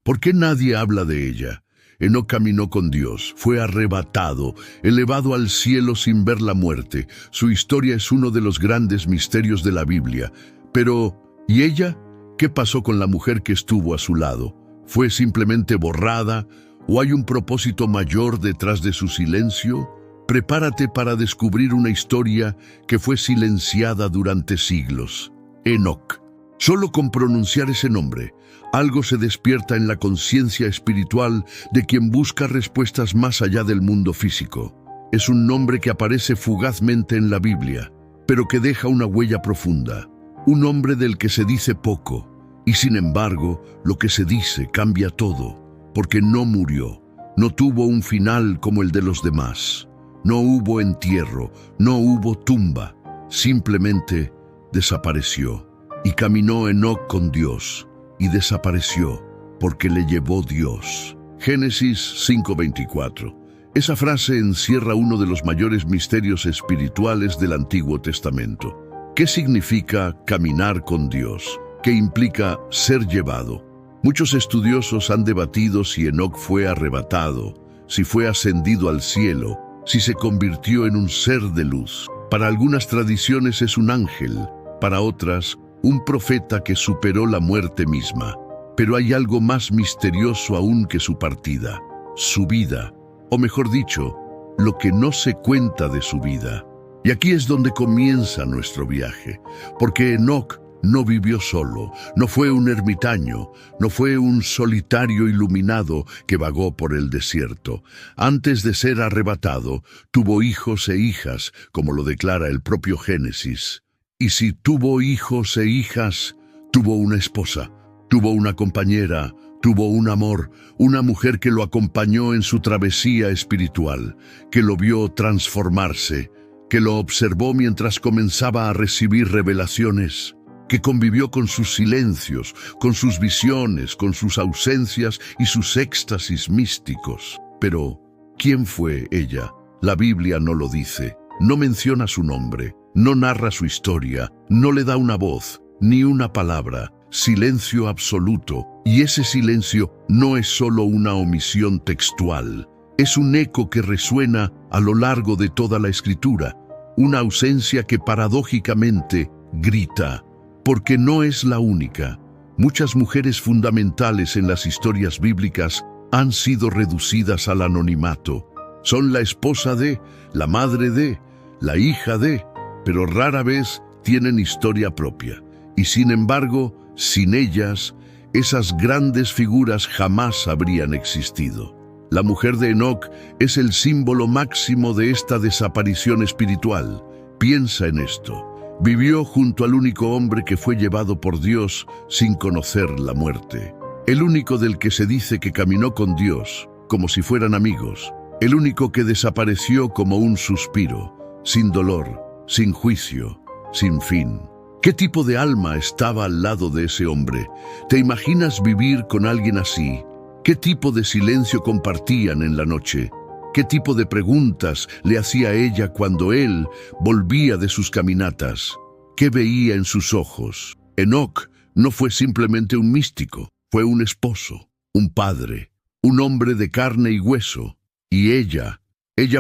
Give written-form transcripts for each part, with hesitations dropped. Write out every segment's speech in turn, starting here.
¿Por qué nadie habla de ella? Enoc caminó con Dios, fue arrebatado, elevado al cielo sin ver la muerte. Su historia es uno de los grandes misterios de la Biblia. Pero, ¿y ella? ¿Qué pasó con la mujer que estuvo a su lado? ¿Fue simplemente borrada? ¿O hay un propósito mayor detrás de su silencio? Prepárate para descubrir una historia que fue silenciada durante siglos. Enoc. Solo con pronunciar ese nombre, algo se despierta en la conciencia espiritual de quien busca respuestas más allá del mundo físico. Es un nombre que aparece fugazmente en la Biblia, pero que deja una huella profunda. Un hombre del que se dice poco, y sin embargo, lo que se dice cambia todo, porque no murió, no tuvo un final como el de los demás. No hubo entierro, no hubo tumba, simplemente desapareció. Y caminó Enoc con Dios, y desapareció, porque le llevó Dios. Génesis 5:24. Esa frase encierra uno de los mayores misterios espirituales del Antiguo Testamento. ¿Qué significa caminar con Dios? ¿Qué implica ser llevado? Muchos estudiosos han debatido si Enoc fue arrebatado, si fue ascendido al cielo, si se convirtió en un ser de luz. Para algunas tradiciones es un ángel, para otras, un profeta que superó la muerte misma. Pero hay algo más misterioso aún que su partida, su vida, o mejor dicho, lo que no se cuenta de su vida. Y aquí es donde comienza nuestro viaje, porque Enoc no vivió solo, no fue un ermitaño, no fue un solitario iluminado que vagó por el desierto. Antes de ser arrebatado, tuvo hijos e hijas, como lo declara el propio Génesis. Y si tuvo hijos e hijas, tuvo una esposa, tuvo una compañera, tuvo un amor, una mujer que lo acompañó en su travesía espiritual, que lo vio transformarse, que lo observó mientras comenzaba a recibir revelaciones, que convivió con sus silencios, con sus visiones, con sus ausencias y sus éxtasis místicos. Pero, ¿quién fue ella? La Biblia no lo dice, no menciona su nombre. No narra su historia, no le da una voz, ni una palabra, silencio absoluto, y ese silencio no es solo una omisión textual, es un eco que resuena a lo largo de toda la Escritura, una ausencia que paradójicamente grita, porque no es la única. Muchas mujeres fundamentales en las historias bíblicas han sido reducidas al anonimato. Son la esposa de, la madre de, la hija de, pero rara vez tienen historia propia. Y sin embargo, sin ellas, esas grandes figuras jamás habrían existido. La mujer de Enoc es el símbolo máximo de esta desaparición espiritual. Piensa en esto. Vivió junto al único hombre que fue llevado por Dios sin conocer la muerte. El único del que se dice que caminó con Dios, como si fueran amigos. El único que desapareció como un suspiro, sin dolor, sin juicio, sin fin. ¿Qué tipo de alma estaba al lado de ese hombre? ¿Te imaginas vivir con alguien así? ¿Qué tipo de silencio compartían en la noche? ¿Qué tipo de preguntas le hacía ella cuando él volvía de sus caminatas? ¿Qué veía en sus ojos? Enoc no fue simplemente un místico, fue un esposo, un padre, un hombre de carne y hueso. Y ella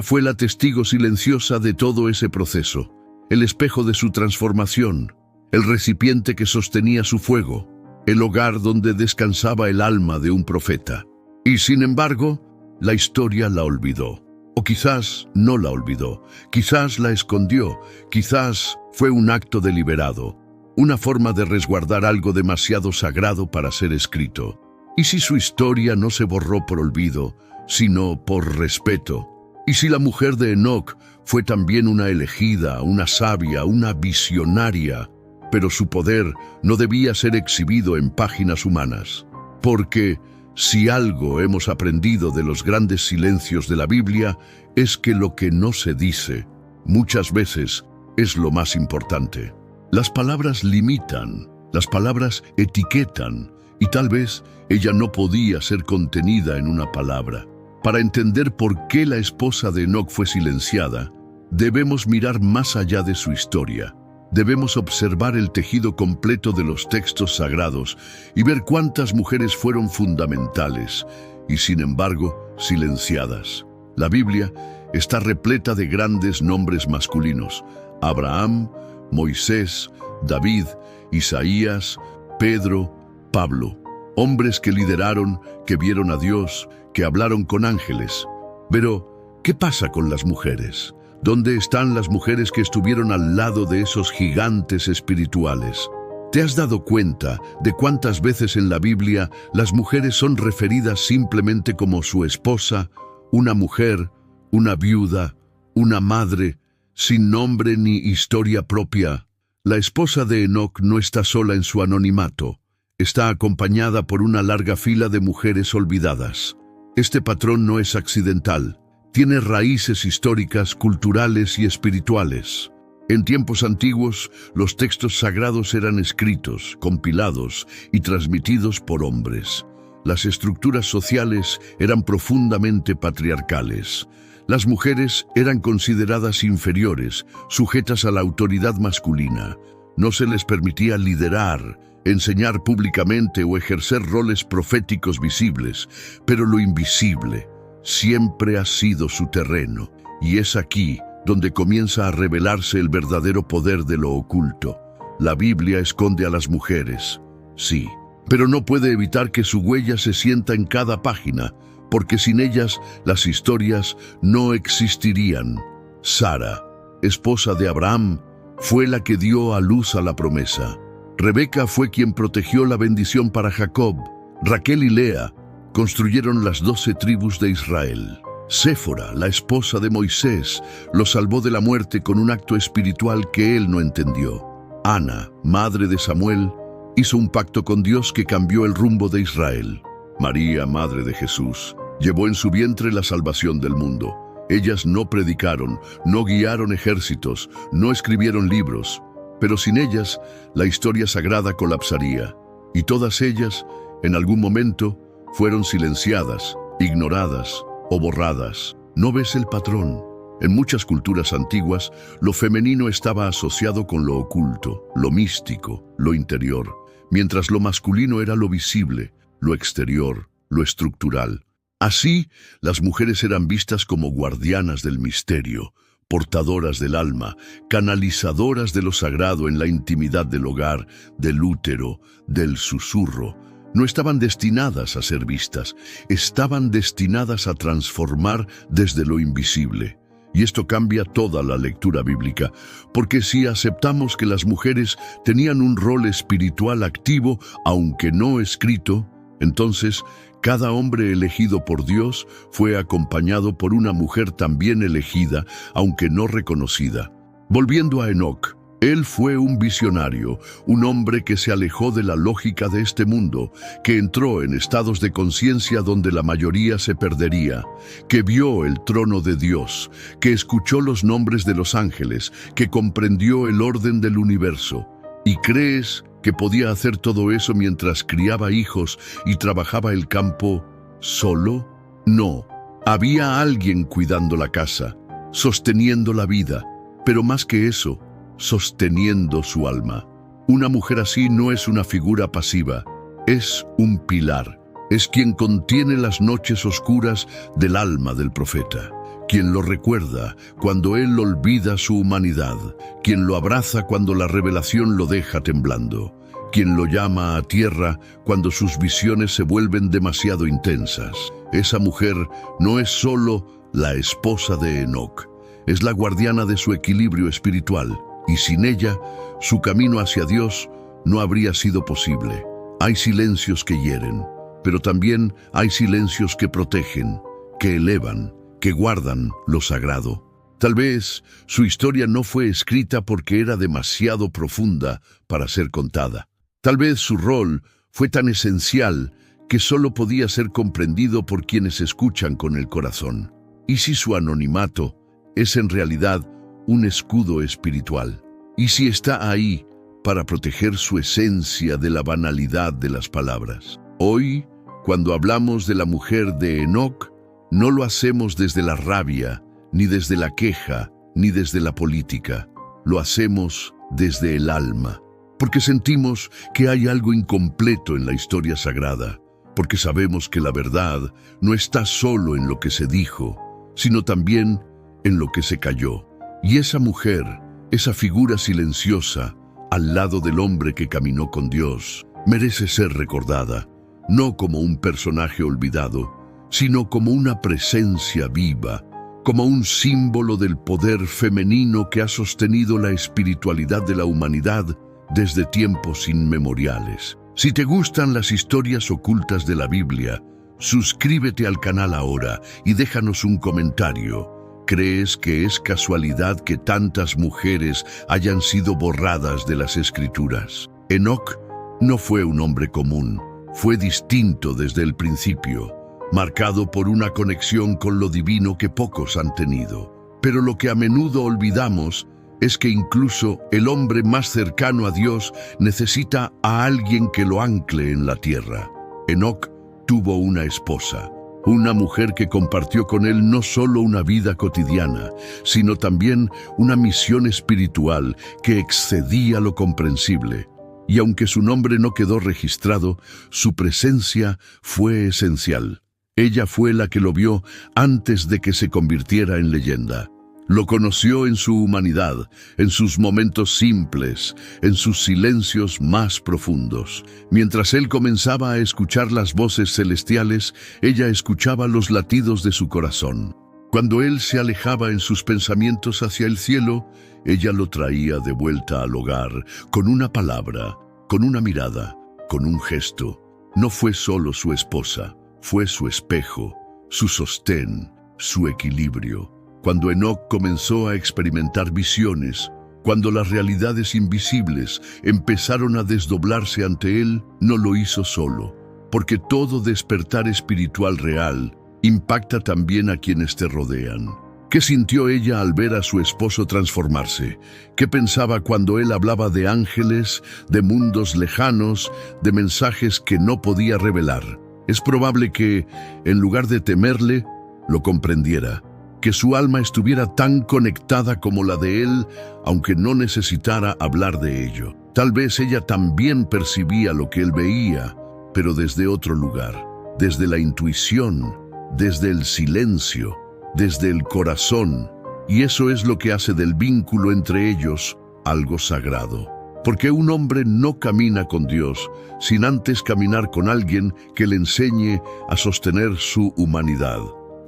fue la testigo silenciosa de todo ese proceso. El espejo de su transformación, el recipiente que sostenía su fuego, el hogar donde descansaba el alma de un profeta. Y sin embargo, la historia la olvidó. O quizás no la olvidó, quizás la escondió, quizás fue un acto deliberado, una forma de resguardar algo demasiado sagrado para ser escrito. ¿Y si su historia no se borró por olvido, sino por respeto? ¿Y si la mujer de Enoc fue también una elegida, una sabia, una visionaria, pero su poder no debía ser exhibido en páginas humanas? Porque si algo hemos aprendido de los grandes silencios de la Biblia, es que lo que no se dice, muchas veces, es lo más importante. Las palabras limitan, las palabras etiquetan, y tal vez ella no podía ser contenida en una palabra. Para entender por qué la esposa de Enoc fue silenciada, debemos mirar más allá de su historia. Debemos observar el tejido completo de los textos sagrados y ver cuántas mujeres fueron fundamentales y, sin embargo, silenciadas. La Biblia está repleta de grandes nombres masculinos: Abraham, Moisés, David, Isaías, Pedro, Pablo. Hombres que lideraron, que vieron a Dios, que hablaron con ángeles. Pero, ¿qué pasa con las mujeres? ¿Dónde están las mujeres que estuvieron al lado de esos gigantes espirituales? ¿Te has dado cuenta de cuántas veces en la Biblia las mujeres son referidas simplemente como su esposa, una mujer, una viuda, una madre, sin nombre ni historia propia? La esposa de Enoc no está sola en su anonimato. Está acompañada por una larga fila de mujeres olvidadas. Este patrón no es accidental. Tiene raíces históricas, culturales y espirituales. En tiempos antiguos, los textos sagrados eran escritos, compilados y transmitidos por hombres. Las estructuras sociales eran profundamente patriarcales. Las mujeres eran consideradas inferiores, sujetas a la autoridad masculina. No se les permitía liderar, enseñar públicamente o ejercer roles proféticos visibles, pero lo invisible siempre ha sido su terreno, y es aquí donde comienza a revelarse el verdadero poder de lo oculto. La Biblia esconde a las mujeres, sí, pero no puede evitar que su huella se sienta en cada página, porque sin ellas las historias no existirían. Sara, esposa de Abraham, fue la que dio a luz a la promesa. Rebeca fue quien protegió la bendición para Jacob. Raquel y Lea construyeron las 12 tribus de Israel. Séfora, la esposa de Moisés, lo salvó de la muerte con un acto espiritual que él no entendió. Ana, madre de Samuel, hizo un pacto con Dios que cambió el rumbo de Israel. María, madre de Jesús, llevó en su vientre la salvación del mundo. Ellas no predicaron, no guiaron ejércitos, no escribieron libros, pero sin ellas la historia sagrada colapsaría. Y todas ellas, en algún momento, fueron silenciadas, ignoradas o borradas. ¿No ves el patrón? En muchas culturas antiguas, lo femenino estaba asociado con lo oculto, lo místico, lo interior, mientras lo masculino era lo visible, lo exterior, lo estructural. Así, las mujeres eran vistas como guardianas del misterio, portadoras del alma, canalizadoras de lo sagrado en la intimidad del hogar, del útero, del susurro. No estaban destinadas a ser vistas, estaban destinadas a transformar desde lo invisible. Y esto cambia toda la lectura bíblica, porque si aceptamos que las mujeres tenían un rol espiritual activo, aunque no escrito, entonces cada hombre elegido por Dios fue acompañado por una mujer también elegida, aunque no reconocida. Volviendo a Enoc, él fue un visionario, un hombre que se alejó de la lógica de este mundo, que entró en estados de conciencia donde la mayoría se perdería, que vio el trono de Dios, que escuchó los nombres de los ángeles, que comprendió el orden del universo. ¿Y crees que podía hacer todo eso mientras criaba hijos y trabajaba el campo solo? No, había alguien cuidando la casa, sosteniendo la vida, pero más que eso, sosteniendo su alma. Una mujer así no es una figura pasiva, es un pilar, es quien contiene las noches oscuras del alma del profeta, quien lo recuerda cuando él olvida su humanidad, quien lo abraza cuando la revelación lo deja temblando, quien lo llama a tierra cuando sus visiones se vuelven demasiado intensas. Esa mujer no es solo la esposa de Enoc, es la guardiana de su equilibrio espiritual, y sin ella, su camino hacia Dios no habría sido posible. Hay silencios que hieren, pero también hay silencios que protegen, que elevan, que guardan lo sagrado. Tal vez su historia no fue escrita porque era demasiado profunda para ser contada. Tal vez su rol fue tan esencial que solo podía ser comprendido por quienes escuchan con el corazón. ¿Y si su anonimato es en realidad un escudo espiritual? ¿Y si está ahí para proteger su esencia de la banalidad de las palabras? Hoy, cuando hablamos de la mujer de Enoc, no lo hacemos desde la rabia, ni desde la queja, ni desde la política. Lo hacemos desde el alma, porque sentimos que hay algo incompleto en la historia sagrada, porque sabemos que la verdad no está solo en lo que se dijo, sino también en lo que se calló. Y esa mujer, esa figura silenciosa, al lado del hombre que caminó con Dios, merece ser recordada, no como un personaje olvidado, sino como una presencia viva, como un símbolo del poder femenino que ha sostenido la espiritualidad de la humanidad desde tiempos inmemoriales. Si te gustan las historias ocultas de la Biblia, suscríbete al canal ahora y déjanos un comentario. ¿Crees que es casualidad que tantas mujeres hayan sido borradas de las Escrituras? Enoc no fue un hombre común, fue distinto desde el principio, marcado por una conexión con lo divino que pocos han tenido. Pero lo que a menudo olvidamos es que incluso el hombre más cercano a Dios necesita a alguien que lo ancle en la tierra. Enoc tuvo una esposa, una mujer que compartió con él no solo una vida cotidiana, sino también una misión espiritual que excedía lo comprensible. Y aunque su nombre no quedó registrado, su presencia fue esencial. Ella fue la que lo vio antes de que se convirtiera en leyenda. Lo conoció en su humanidad, en sus momentos simples, en sus silencios más profundos. Mientras él comenzaba a escuchar las voces celestiales, ella escuchaba los latidos de su corazón. Cuando él se alejaba en sus pensamientos hacia el cielo, ella lo traía de vuelta al hogar, con una palabra, con una mirada, con un gesto. No fue solo su esposa, fue su espejo, su sostén, su equilibrio. Cuando Enoc comenzó a experimentar visiones, cuando las realidades invisibles empezaron a desdoblarse ante él, no lo hizo solo, porque todo despertar espiritual real impacta también a quienes te rodean. ¿Qué sintió ella al ver a su esposo transformarse? ¿Qué pensaba cuando él hablaba de ángeles, de mundos lejanos, de mensajes que no podía revelar? Es probable que, en lugar de temerle, lo comprendiera, que su alma estuviera tan conectada como la de él, aunque no necesitara hablar de ello. Tal vez ella también percibía lo que él veía, pero desde otro lugar, desde la intuición, desde el silencio, desde el corazón, y eso es lo que hace del vínculo entre ellos algo sagrado. Porque un hombre no camina con Dios sin antes caminar con alguien que le enseñe a sostener su humanidad.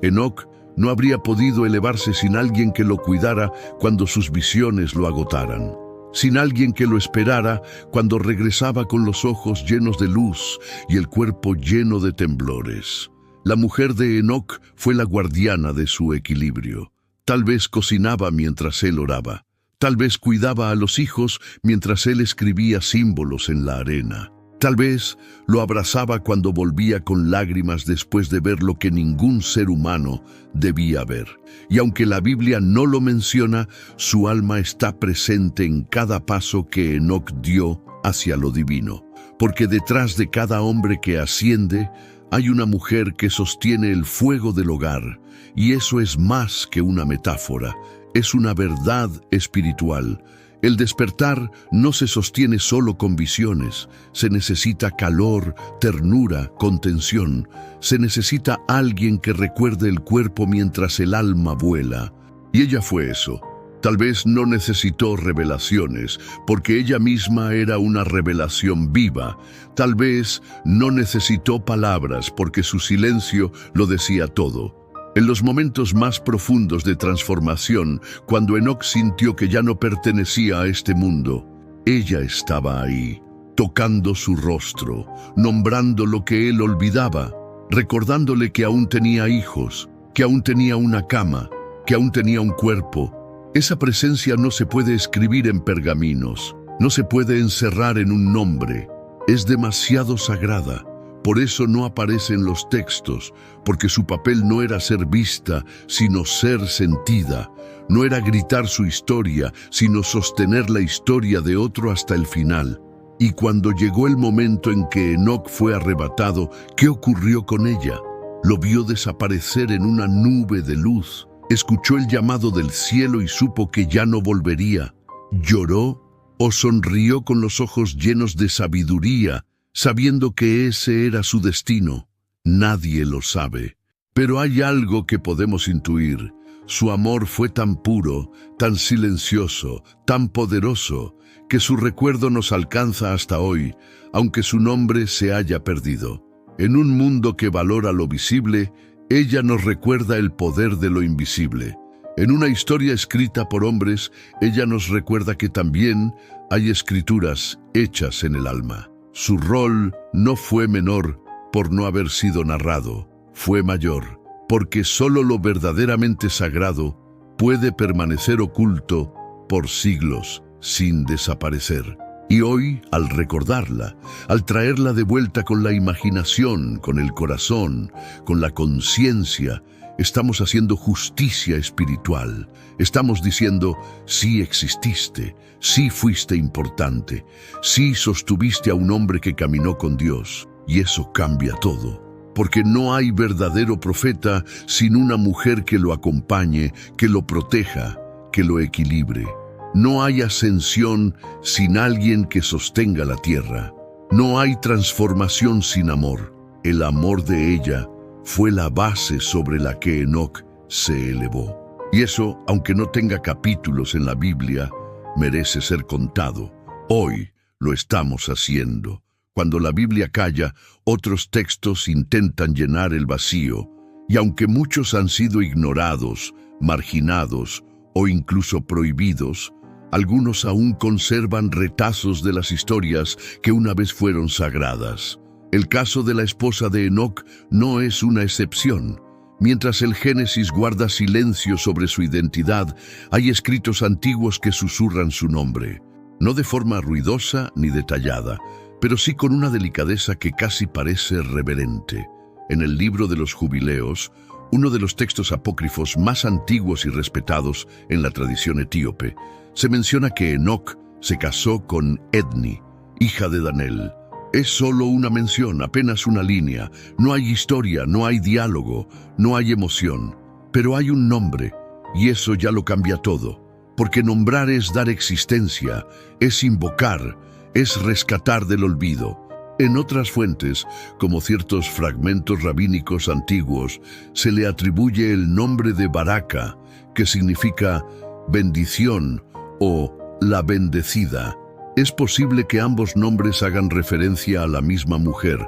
Enoc no habría podido elevarse sin alguien que lo cuidara cuando sus visiones lo agotaran, sin alguien que lo esperara cuando regresaba con los ojos llenos de luz y el cuerpo lleno de temblores. La mujer de Enoc fue la guardiana de su equilibrio. Tal vez cocinaba mientras él oraba. Tal vez cuidaba a los hijos mientras él escribía símbolos en la arena. Tal vez lo abrazaba cuando volvía con lágrimas después de ver lo que ningún ser humano debía ver. Y aunque la Biblia no lo menciona, su alma está presente en cada paso que Enoc dio hacia lo divino. Porque detrás de cada hombre que asciende, hay una mujer que sostiene el fuego del hogar. Y eso es más que una metáfora, es una verdad espiritual. El despertar no se sostiene solo con visiones, se necesita calor, ternura, contención, se necesita alguien que recuerde el cuerpo mientras el alma vuela. Y ella fue eso. Tal vez no necesitó revelaciones, porque ella misma era una revelación viva. Tal vez no necesitó palabras, porque su silencio lo decía todo. En los momentos más profundos de transformación, cuando Enoc sintió que ya no pertenecía a este mundo, ella estaba ahí, tocando su rostro, nombrando lo que él olvidaba, recordándole que aún tenía hijos, que aún tenía una cama, que aún tenía un cuerpo. Esa presencia no se puede escribir en pergaminos, no se puede encerrar en un nombre, es demasiado sagrada. Por eso no aparece en los textos, porque su papel no era ser vista, sino ser sentida. No era gritar su historia, sino sostener la historia de otro hasta el final. Y cuando llegó el momento en que Enoc fue arrebatado, ¿qué ocurrió con ella? Lo vio desaparecer en una nube de luz. Escuchó el llamado del cielo y supo que ya no volvería. Lloró, ¿O sonrió con los ojos llenos de sabiduría, sabiendo que ese era su destino? Nadie lo sabe. Pero hay algo que podemos intuir. Su amor fue tan puro, tan silencioso, tan poderoso, que su recuerdo nos alcanza hasta hoy, aunque su nombre se haya perdido. En un mundo que valora lo visible, ella nos recuerda el poder de lo invisible. En una historia escrita por hombres, ella nos recuerda que también hay escrituras hechas en el alma. Su rol no fue menor por no haber sido narrado, fue mayor, porque solo lo verdaderamente sagrado puede permanecer oculto por siglos sin desaparecer. Y hoy, al recordarla, al traerla de vuelta con la imaginación, con el corazón, con la conciencia, estamos haciendo justicia espiritual. Estamos diciendo, sí exististe, sí fuiste importante, sí sostuviste a un hombre que caminó con Dios. Y eso cambia todo. Porque no hay verdadero profeta sin una mujer que lo acompañe, que lo proteja, que lo equilibre. No hay ascensión sin alguien que sostenga la tierra. No hay transformación sin amor. El amor de ella fue la base sobre la que Enoc se elevó. Y eso, aunque no tenga capítulos en la Biblia, merece ser contado. Hoy lo estamos haciendo. Cuando la Biblia calla, otros textos intentan llenar el vacío, y aunque muchos han sido ignorados, marginados o incluso prohibidos, algunos aún conservan retazos de las historias que una vez fueron sagradas. El caso de la esposa de Enoc no es una excepción. Mientras el Génesis guarda silencio sobre su identidad, hay escritos antiguos que susurran su nombre, no de forma ruidosa ni detallada, pero sí con una delicadeza que casi parece reverente. En el libro de los Jubileos, uno de los textos apócrifos más antiguos y respetados en la tradición etíope, se menciona que Enoc se casó con Edni, hija de Danel. Es solo una mención, apenas una línea. No hay historia, no hay diálogo, no hay emoción. Pero hay un nombre, y eso ya lo cambia todo. Porque nombrar es dar existencia, es invocar, es rescatar del olvido. En otras fuentes, como ciertos fragmentos rabínicos antiguos, se le atribuye el nombre de Baraka, que significa bendición o la bendecida. Es posible que ambos nombres hagan referencia a la misma mujer,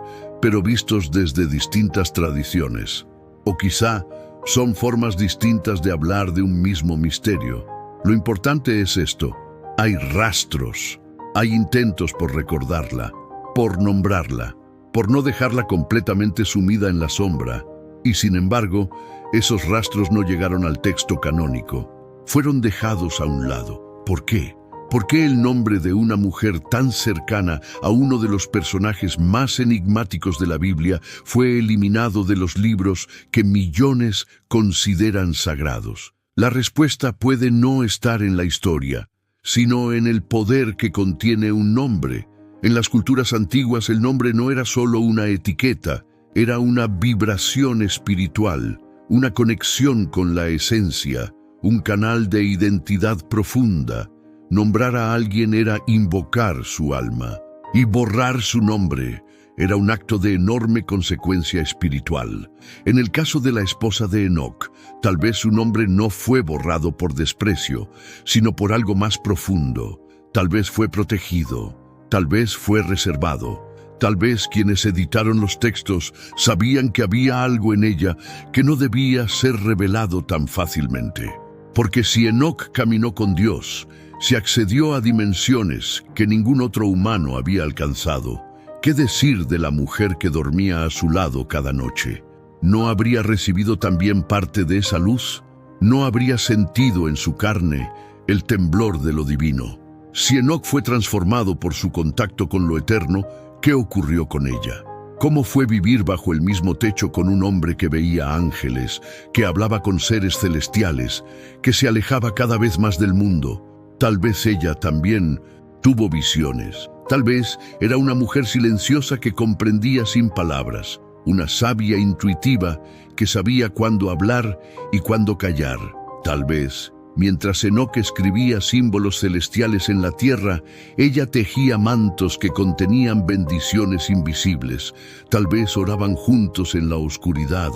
pero vistos desde distintas tradiciones. O quizá son formas distintas de hablar de un mismo misterio. Lo importante es esto: hay rastros. Hay intentos por recordarla, por nombrarla, por no dejarla completamente sumida en la sombra. Y sin embargo, esos rastros no llegaron al texto canónico. Fueron dejados a un lado. ¿Por qué? ¿Por qué el nombre de una mujer tan cercana a uno de los personajes más enigmáticos de la Biblia fue eliminado de los libros que millones consideran sagrados? La respuesta puede no estar en la historia, sino en el poder que contiene un nombre. En las culturas antiguas el nombre no era solo una etiqueta, era una vibración espiritual, una conexión con la esencia, un canal de identidad profunda. Nombrar a alguien era invocar su alma, y borrar su nombre era un acto de enorme consecuencia espiritual. En el caso de la esposa de Enoc, tal vez su nombre no fue borrado por desprecio, sino por algo más profundo. Tal vez fue protegido, tal vez fue reservado. Tal vez quienes editaron los textos sabían que había algo en ella que no debía ser revelado tan fácilmente. Porque si Enoc caminó con Dios, se accedió a dimensiones que ningún otro humano había alcanzado, ¿qué decir de la mujer que dormía a su lado cada noche? ¿No habría recibido también parte de esa luz? ¿No habría sentido en su carne el temblor de lo divino? Si Enoc fue transformado por su contacto con lo eterno, ¿qué ocurrió con ella? ¿Cómo fue vivir bajo el mismo techo con un hombre que veía ángeles, que hablaba con seres celestiales, que se alejaba cada vez más del mundo? Tal vez ella también tuvo visiones. Tal vez era una mujer silenciosa que comprendía sin palabras, una sabia intuitiva que sabía cuándo hablar y cuándo callar. Tal vez Mientras Enoc escribía símbolos celestiales en la tierra, ella tejía mantos que contenían bendiciones invisibles. Tal vez oraban juntos en la oscuridad,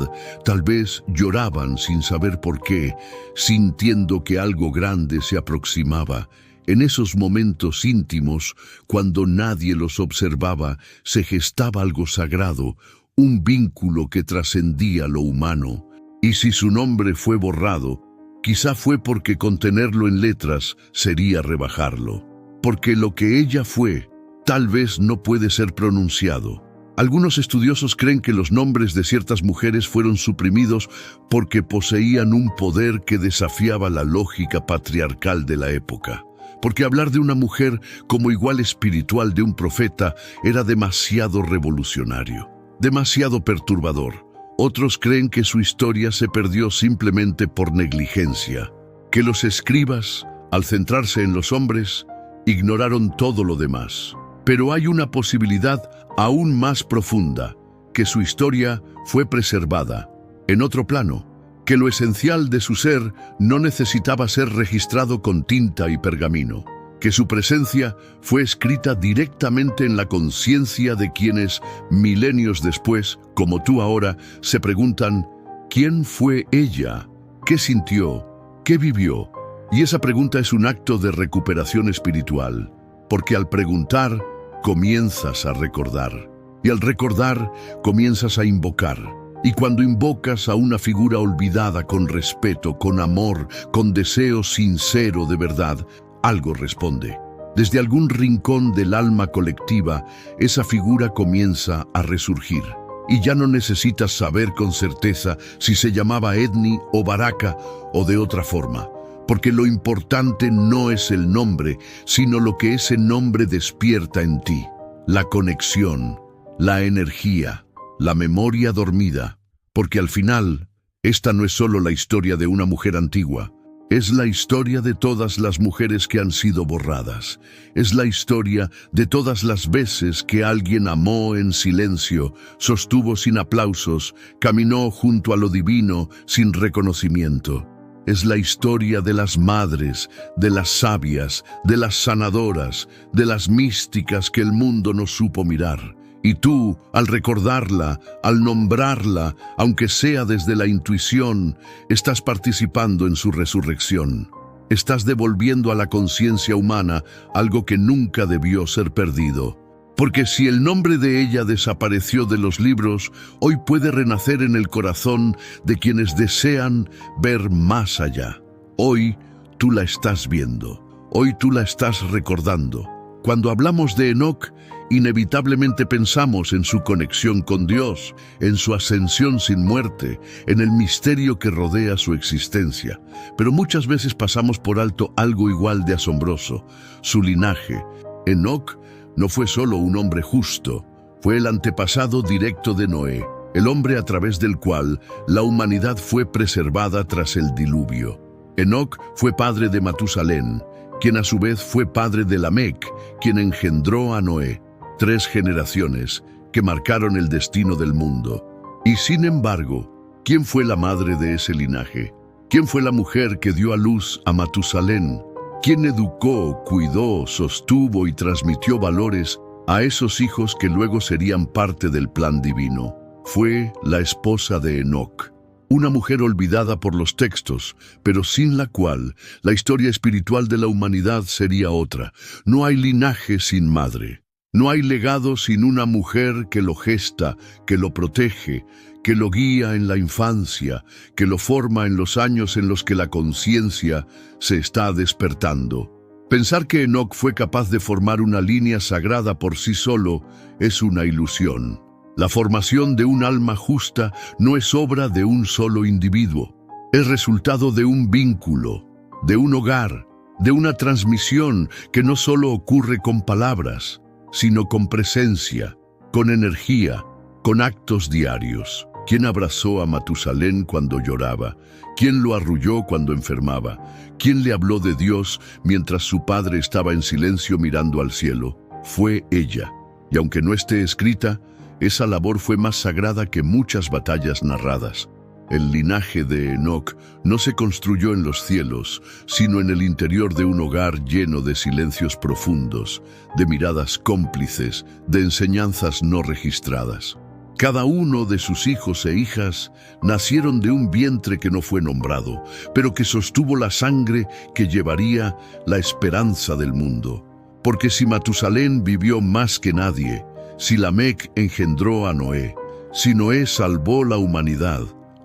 tal vez lloraban sin saber por qué, sintiendo que algo grande se aproximaba. En esos momentos íntimos, cuando nadie los observaba, se gestaba algo sagrado, un vínculo que trascendía lo humano. Y si su nombre fue borrado, quizá fue porque contenerlo en letras sería rebajarlo. Porque lo que ella fue, tal vez no puede ser pronunciado. Algunos estudiosos creen que los nombres de ciertas mujeres fueron suprimidos porque poseían un poder que desafiaba la lógica patriarcal de la época. Porque hablar de una mujer como igual espiritual de un profeta era demasiado revolucionario, demasiado perturbador. Otros creen que su historia se perdió simplemente por negligencia, que los escribas, al centrarse en los hombres, ignoraron todo lo demás. Pero hay una posibilidad aún más profunda, que su historia fue preservada, en otro plano, que lo esencial de su ser no necesitaba ser registrado con tinta y pergamino, que su presencia fue escrita directamente en la conciencia de quienes, milenios después, como tú ahora, se preguntan, ¿quién fue ella? ¿Qué sintió? ¿Qué vivió? Y esa pregunta es un acto de recuperación espiritual, porque al preguntar, comienzas a recordar, y al recordar, comienzas a invocar. Y cuando invocas a una figura olvidada con respeto, con amor, con deseo sincero de verdad, algo responde. Desde algún rincón del alma colectiva, esa figura comienza a resurgir. Y ya no necesitas saber con certeza si se llamaba Edni o Baraka o de otra forma, porque lo importante no es el nombre, sino lo que ese nombre despierta en ti. La conexión, la energía, la memoria dormida, porque al final, esta no es solo la historia de una mujer antigua, es la historia de todas las mujeres que han sido borradas, es la historia de todas las veces que alguien amó en silencio, sostuvo sin aplausos, caminó junto a lo divino sin reconocimiento. Es la historia de las madres, de las sabias, de las sanadoras, de las místicas que el mundo no supo mirar. Y tú, al recordarla, al nombrarla, aunque sea desde la intuición, estás participando en su resurrección. Estás devolviendo a la conciencia humana algo que nunca debió ser perdido. Porque si el nombre de ella desapareció de los libros, hoy puede renacer en el corazón de quienes desean ver más allá. Hoy tú la estás viendo. Hoy tú la estás recordando. Cuando hablamos de Enoc, inevitablemente pensamos en su conexión con Dios, en su ascensión sin muerte, en el misterio que rodea su existencia. Pero muchas veces pasamos por alto algo igual de asombroso: su linaje. Enoc no fue solo un hombre justo, fue el antepasado directo de Noé, el hombre a través del cual la humanidad fue preservada tras el diluvio. Enoc fue padre de Matusalén, quien a su vez fue padre de Lamec, quien engendró a Noé. 3 generaciones que marcaron el destino del mundo. Y sin embargo, ¿quién fue la madre de ese linaje? ¿Quién fue la mujer que dio a luz a Matusalén? ¿Quién educó, cuidó, sostuvo y transmitió valores a esos hijos que luego serían parte del plan divino? Fue la esposa de Enoc. Una mujer olvidada por los textos, pero sin la cual la historia espiritual de la humanidad sería otra. No hay linaje sin madre. No hay legado sin una mujer que lo gesta, que lo protege, que lo guía en la infancia, que lo forma en los años en los que la conciencia se está despertando. Pensar que Enoc fue capaz de formar una línea sagrada por sí solo es una ilusión. La formación de un alma justa no es obra de un solo individuo. Es resultado de un vínculo, de un hogar, de una transmisión que no solo ocurre con palabras, sino con presencia, con energía, con actos diarios. ¿Quién abrazó a Matusalén cuando lloraba? ¿Quién lo arrulló cuando enfermaba? ¿Quién le habló de Dios mientras su padre estaba en silencio mirando al cielo? Fue ella. Y aunque no esté escrita, esa labor fue más sagrada que muchas batallas narradas. El linaje de Enoc no se construyó en los cielos, sino en el interior de un hogar lleno de silencios profundos, de miradas cómplices, de enseñanzas no registradas. Cada uno de sus hijos e hijas nacieron de un vientre que no fue nombrado, pero que sostuvo la sangre que llevaría la esperanza del mundo. Porque si Matusalén vivió más que nadie, si Lamec engendró a Noé, si Noé salvó la humanidad,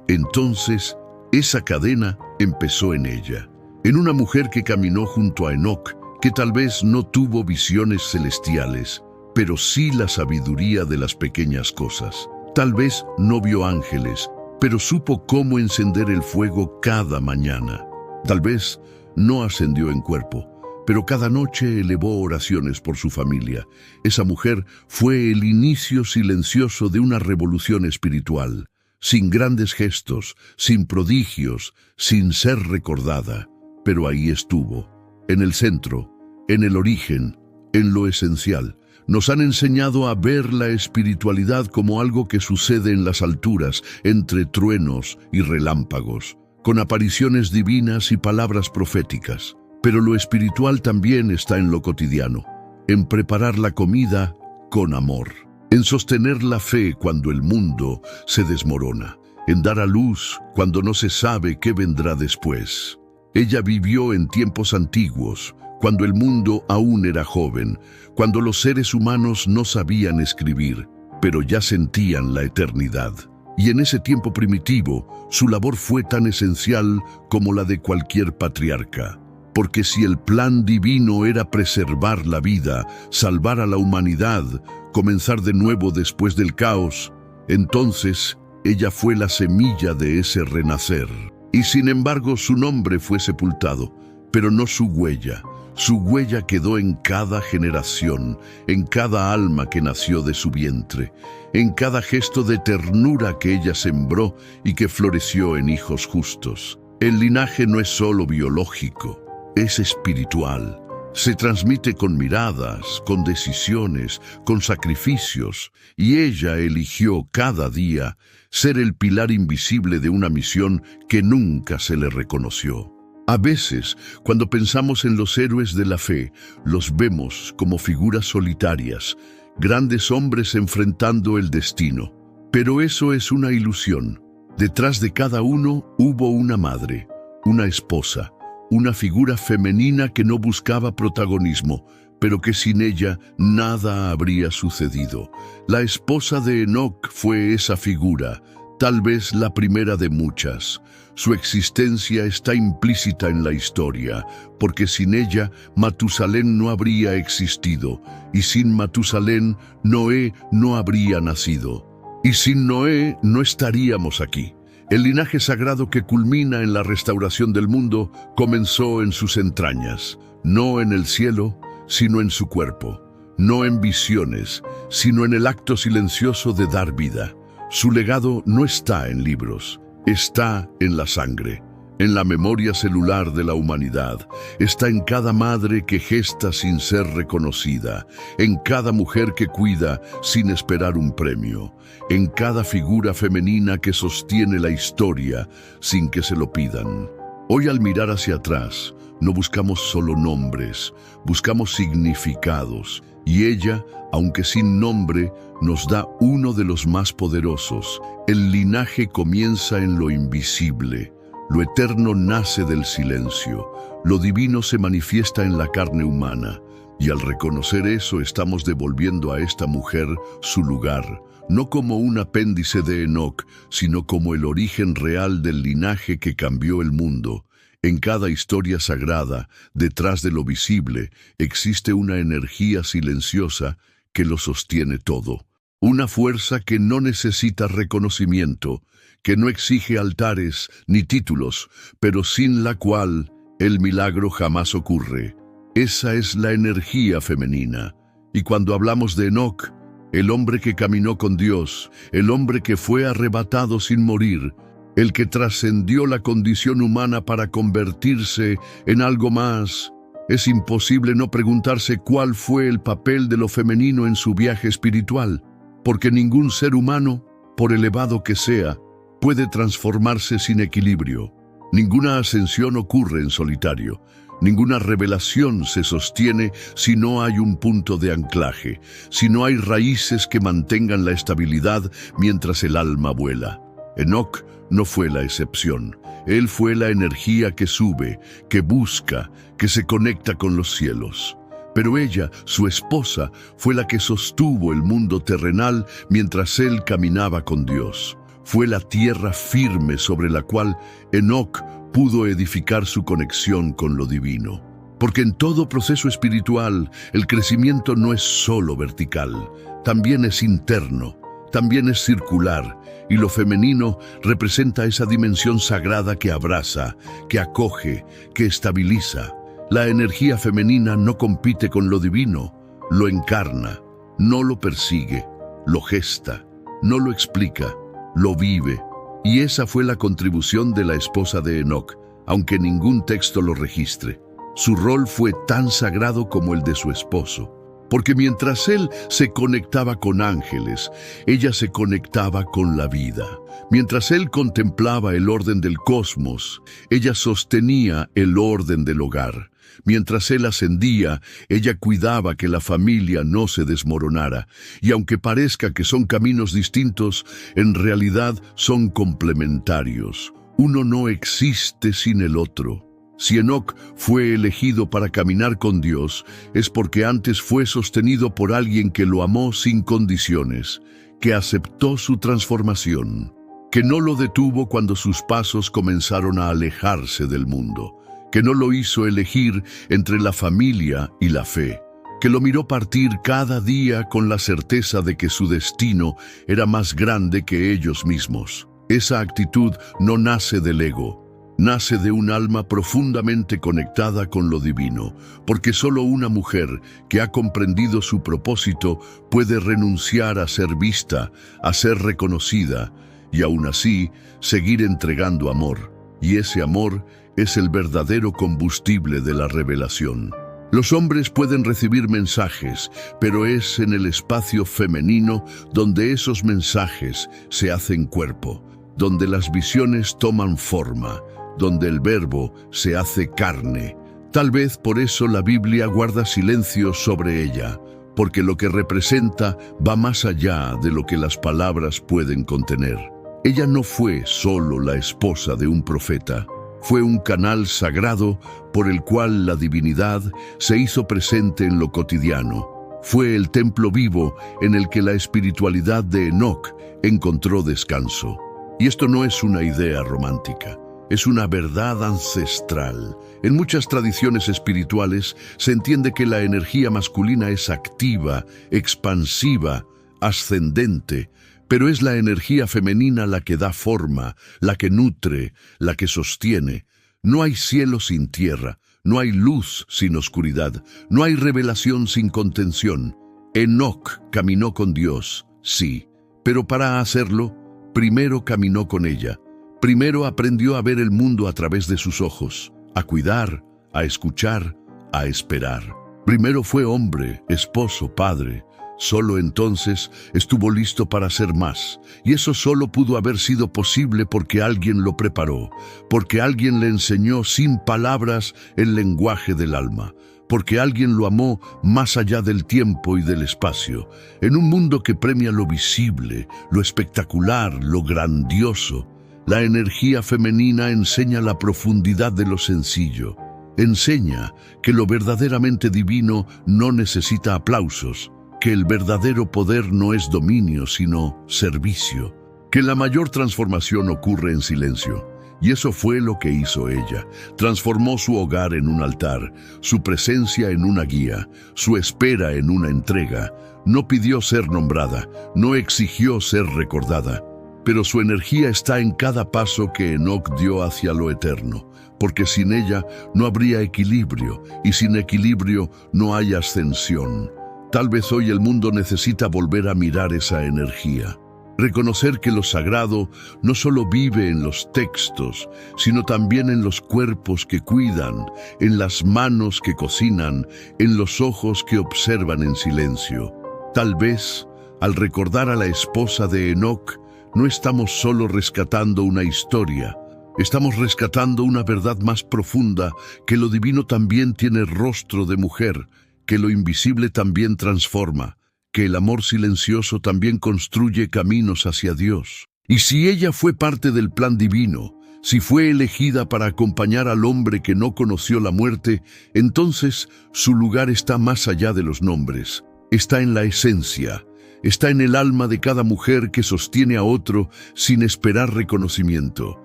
entonces esa cadena empezó en ella, en una mujer que caminó junto a Enoc, que tal vez no tuvo visiones celestiales, pero sí la sabiduría de las pequeñas cosas. Tal vez no vio ángeles, pero supo cómo encender el fuego cada mañana. Tal vez no ascendió en cuerpo, pero cada noche elevó oraciones por su familia. Esa mujer fue el inicio silencioso de una revolución espiritual, sin grandes gestos, sin prodigios, sin ser recordada. Pero ahí estuvo, en el centro, en el origen, en lo esencial. Nos han enseñado a ver la espiritualidad como algo que sucede en las alturas, entre truenos y relámpagos, con apariciones divinas y palabras proféticas. Pero lo espiritual también está en lo cotidiano, en preparar la comida con amor, en sostener la fe cuando el mundo se desmorona, en dar a luz cuando no se sabe qué vendrá después. Ella vivió en tiempos antiguos, cuando el mundo aún era joven, cuando los seres humanos no sabían escribir, pero ya sentían la eternidad. Y en ese tiempo primitivo, su labor fue tan esencial como la de cualquier patriarca. Porque si el plan divino era preservar la vida, salvar a la humanidad, comenzar de nuevo después del caos, entonces ella fue la semilla de ese renacer. Y sin embargo su nombre fue sepultado, pero no su huella. Su huella quedó en cada generación, en cada alma que nació de su vientre, en cada gesto de ternura que ella sembró y que floreció en hijos justos. El linaje no es solo biológico, es espiritual. Se transmite con miradas, con decisiones, con sacrificios, y ella eligió cada día ser el pilar invisible de una misión que nunca se le reconoció. A veces, cuando pensamos en los héroes de la fe, los vemos como figuras solitarias, grandes hombres enfrentando el destino. Pero eso es una ilusión. Detrás de cada uno hubo una madre, una esposa, una figura femenina que no buscaba protagonismo, pero que sin ella nada habría sucedido. La esposa de Enoc fue esa figura, tal vez la primera de muchas. Su existencia está implícita en la historia, porque sin ella Matusalén no habría existido, y sin Matusalén Noé no habría nacido. Y sin Noé no estaríamos aquí. El linaje sagrado que culmina en la restauración del mundo comenzó en sus entrañas, no en el cielo, sino en su cuerpo, no en visiones, sino en el acto silencioso de dar vida. Su legado no está en libros, está en la sangre, en la memoria celular de la humanidad, está en cada madre que gesta sin ser reconocida, en cada mujer que cuida sin esperar un premio, en cada figura femenina que sostiene la historia sin que se lo pidan. Hoy al mirar hacia atrás, no buscamos solo nombres, buscamos significados, y ella, aunque sin nombre, nos da uno de los más poderosos. El linaje comienza en lo invisible, lo eterno nace del silencio, lo divino se manifiesta en la carne humana, y al reconocer eso estamos devolviendo a esta mujer su lugar, no como un apéndice de Enoc, sino como el origen real del linaje que cambió el mundo. En cada historia sagrada, detrás de lo visible, existe una energía silenciosa que lo sostiene todo. Una fuerza que no necesita reconocimiento, que no exige altares ni títulos, pero sin la cual el milagro jamás ocurre. Esa es la energía femenina. Y cuando hablamos de Enoc, el hombre que caminó con Dios, el hombre que fue arrebatado sin morir, el que trascendió la condición humana para convertirse en algo más, es imposible no preguntarse cuál fue el papel de lo femenino en su viaje espiritual, porque ningún ser humano, por elevado que sea, puede transformarse sin equilibrio. Ninguna ascensión ocurre en solitario. Ninguna revelación se sostiene si no hay un punto de anclaje, si no hay raíces que mantengan la estabilidad mientras el alma vuela. Enoc no fue la excepción. Él fue la energía que sube, que busca, que se conecta con los cielos. Pero ella, su esposa, fue la que sostuvo el mundo terrenal mientras él caminaba con Dios. Fue la tierra firme sobre la cual Enoc pudo edificar su conexión con lo divino. Porque en todo proceso espiritual, el crecimiento no es solo vertical, también es interno, también es circular, y lo femenino representa esa dimensión sagrada que abraza, que acoge, que estabiliza. La energía femenina no compite con lo divino, lo encarna, no lo persigue, lo gesta, no lo explica, lo vive. Y esa fue la contribución de la esposa de Enoc, aunque ningún texto lo registre. Su rol fue tan sagrado como el de su esposo, porque mientras él se conectaba con ángeles, ella se conectaba con la vida. Mientras él contemplaba el orden del cosmos, ella sostenía el orden del hogar. Mientras él ascendía, ella cuidaba que la familia no se desmoronara. Y aunque parezca que son caminos distintos, en realidad son complementarios. Uno no existe sin el otro. Si Enoc fue elegido para caminar con Dios, es porque antes fue sostenido por alguien que lo amó sin condiciones, que aceptó su transformación, que no lo detuvo cuando sus pasos comenzaron a alejarse del mundo, que no lo hizo elegir entre la familia y la fe, que lo miró partir cada día con la certeza de que su destino era más grande que ellos mismos. Esa actitud no nace del ego, nace de un alma profundamente conectada con lo divino, porque solo una mujer que ha comprendido su propósito puede renunciar a ser vista, a ser reconocida, y aún así seguir entregando amor. Y ese amor es el verdadero combustible de la revelación. Los hombres pueden recibir mensajes, pero es en el espacio femenino donde esos mensajes se hacen cuerpo, donde las visiones toman forma, donde el verbo se hace carne. Tal vez por eso la Biblia guarda silencio sobre ella, porque lo que representa va más allá de lo que las palabras pueden contener. Ella no fue solo la esposa de un profeta, fue un canal sagrado por el cual la divinidad se hizo presente en lo cotidiano. Fue el templo vivo en el que la espiritualidad de Enoc encontró descanso. Y esto no es una idea romántica, es una verdad ancestral. En muchas tradiciones espirituales se entiende que la energía masculina es activa, expansiva, ascendente, pero es la energía femenina la que da forma, la que nutre, la que sostiene. No hay cielo sin tierra, no hay luz sin oscuridad, no hay revelación sin contención. Enoc caminó con Dios, sí, pero para hacerlo, primero caminó con ella. Primero aprendió a ver el mundo a través de sus ojos, a cuidar, a escuchar, a esperar. Primero fue hombre, esposo, padre. Solo entonces estuvo listo para ser más, y eso solo pudo haber sido posible porque alguien lo preparó, porque alguien le enseñó sin palabras el lenguaje del alma, porque alguien lo amó más allá del tiempo y del espacio, en un mundo que premia lo visible, lo espectacular, lo grandioso. La energía femenina enseña la profundidad de lo sencillo, enseña que lo verdaderamente divino no necesita aplausos, que el verdadero poder no es dominio, sino servicio, que la mayor transformación ocurre en silencio. Y eso fue lo que hizo ella. Transformó su hogar en un altar, su presencia en una guía, su espera en una entrega. No pidió ser nombrada, no exigió ser recordada, pero su energía está en cada paso que Enoc dio hacia lo eterno, porque sin ella no habría equilibrio, y sin equilibrio no hay ascensión. Tal vez hoy el mundo necesita volver a mirar esa energía. Reconocer que lo sagrado no solo vive en los textos, sino también en los cuerpos que cuidan, en las manos que cocinan, en los ojos que observan en silencio. Tal vez, al recordar a la esposa de Enoc, no estamos solo rescatando una historia, estamos rescatando una verdad más profunda, que lo divino también tiene rostro de mujer, que lo invisible también transforma, que el amor silencioso también construye caminos hacia Dios. Y si ella fue parte del plan divino, si fue elegida para acompañar al hombre que no conoció la muerte, entonces su lugar está más allá de los nombres, está en la esencia, está en el alma de cada mujer que sostiene a otro sin esperar reconocimiento.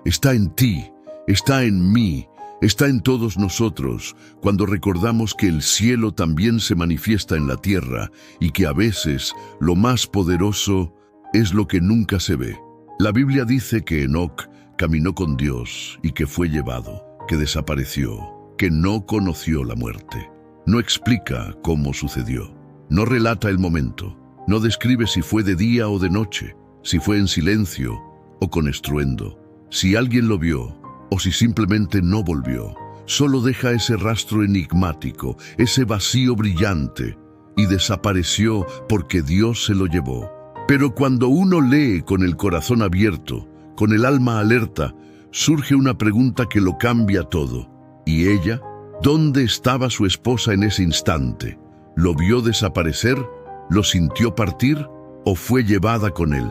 Está en ti, está en mí, está en todos nosotros, cuando recordamos que el cielo también se manifiesta en la tierra y que a veces lo más poderoso es lo que nunca se ve. La Biblia dice que Enoc caminó con Dios y que fue llevado, que desapareció, que no conoció la muerte. No explica cómo sucedió, no relata el momento, no describe si fue de día o de noche, si fue en silencio o con estruendo, si alguien lo vio o si simplemente no volvió. Solo deja ese rastro enigmático, ese vacío brillante, y desapareció porque Dios se lo llevó. Pero cuando uno lee con el corazón abierto, con el alma alerta, surge una pregunta que lo cambia todo. ¿Y ella? ¿Dónde estaba su esposa en ese instante? ¿Lo vio desaparecer? ¿Lo sintió partir? ¿O fue llevada con él?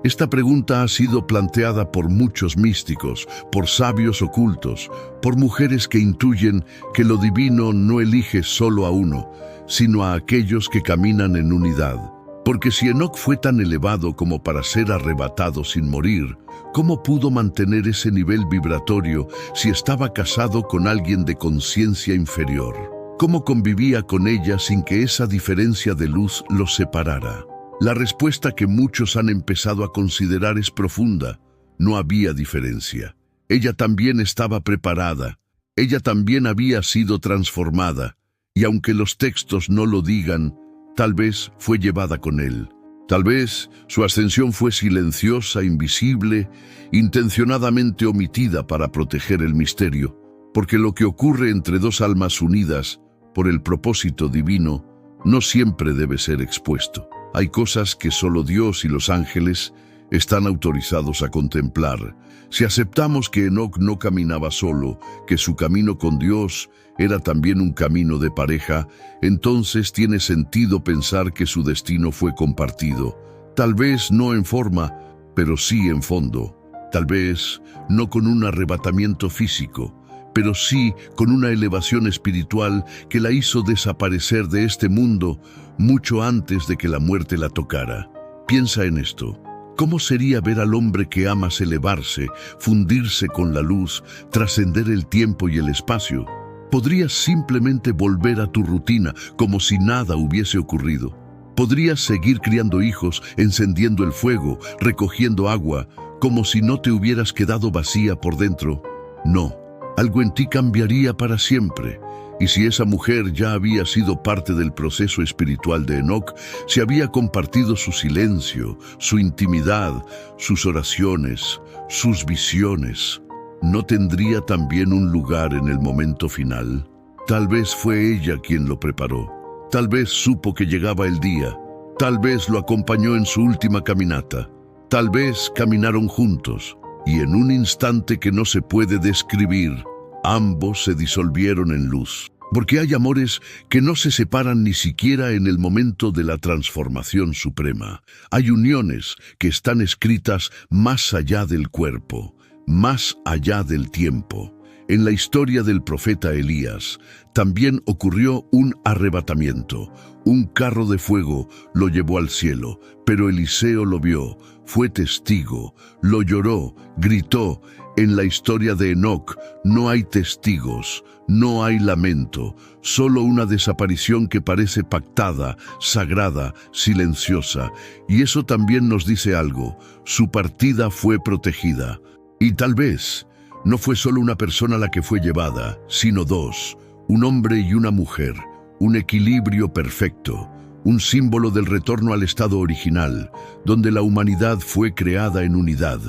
Esta pregunta ha sido planteada por muchos místicos, por sabios ocultos, por mujeres que intuyen que lo divino no elige solo a uno, sino a aquellos que caminan en unidad. Porque si Enoc fue tan elevado como para ser arrebatado sin morir, ¿cómo pudo mantener ese nivel vibratorio si estaba casado con alguien de conciencia inferior? ¿Cómo convivía con ella sin que esa diferencia de luz los separara? La respuesta que muchos han empezado a considerar es profunda. No había diferencia. Ella también estaba preparada. Ella también había sido transformada. Y aunque los textos no lo digan, tal vez fue llevada con él. Tal vez su ascensión fue silenciosa, invisible, intencionadamente omitida para proteger el misterio. Porque lo que ocurre entre dos almas unidas por el propósito divino no siempre debe ser expuesto. Hay cosas que solo Dios y los ángeles están autorizados a contemplar. Si aceptamos que Enoc no caminaba solo, que su camino con Dios era también un camino de pareja, entonces tiene sentido pensar que su destino fue compartido. Tal vez no en forma, pero sí en fondo. Tal vez no con un arrebatamiento físico, pero sí con una elevación espiritual que la hizo desaparecer de este mundo mucho antes de que la muerte la tocara. Piensa en esto. ¿Cómo sería ver al hombre que amas elevarse, fundirse con la luz, trascender el tiempo y el espacio? Podrías simplemente volver a tu rutina como si nada hubiese ocurrido. Podrías seguir criando hijos, encendiendo el fuego, recogiendo agua, como si no te hubieras quedado vacía por dentro. No, algo en ti cambiaría para siempre. Y si esa mujer ya había sido parte del proceso espiritual de Enoc, si había compartido su silencio, su intimidad, sus oraciones, sus visiones, ¿no tendría también un lugar en el momento final? Tal vez fue ella quien lo preparó. Tal vez supo que llegaba el día. Tal vez lo acompañó en su última caminata. Tal vez caminaron juntos. Y en un instante que no se puede describir, ambos se disolvieron en luz. Porque hay amores que no se separan ni siquiera en el momento de la transformación suprema. Hay uniones que están escritas más allá del cuerpo, más allá del tiempo. En la historia del profeta Elías también ocurrió un arrebatamiento. Un carro de fuego lo llevó al cielo, pero Eliseo lo vio, fue testigo, lo lloró, gritó. En la historia de Enoc no hay testigos, no hay lamento, solo una desaparición que parece pactada, sagrada, silenciosa. Y eso también nos dice algo: su partida fue protegida. Y tal vez no fue solo una persona la que fue llevada, sino dos, un hombre y una mujer, un equilibrio perfecto, un símbolo del retorno al estado original, donde la humanidad fue creada en unidad,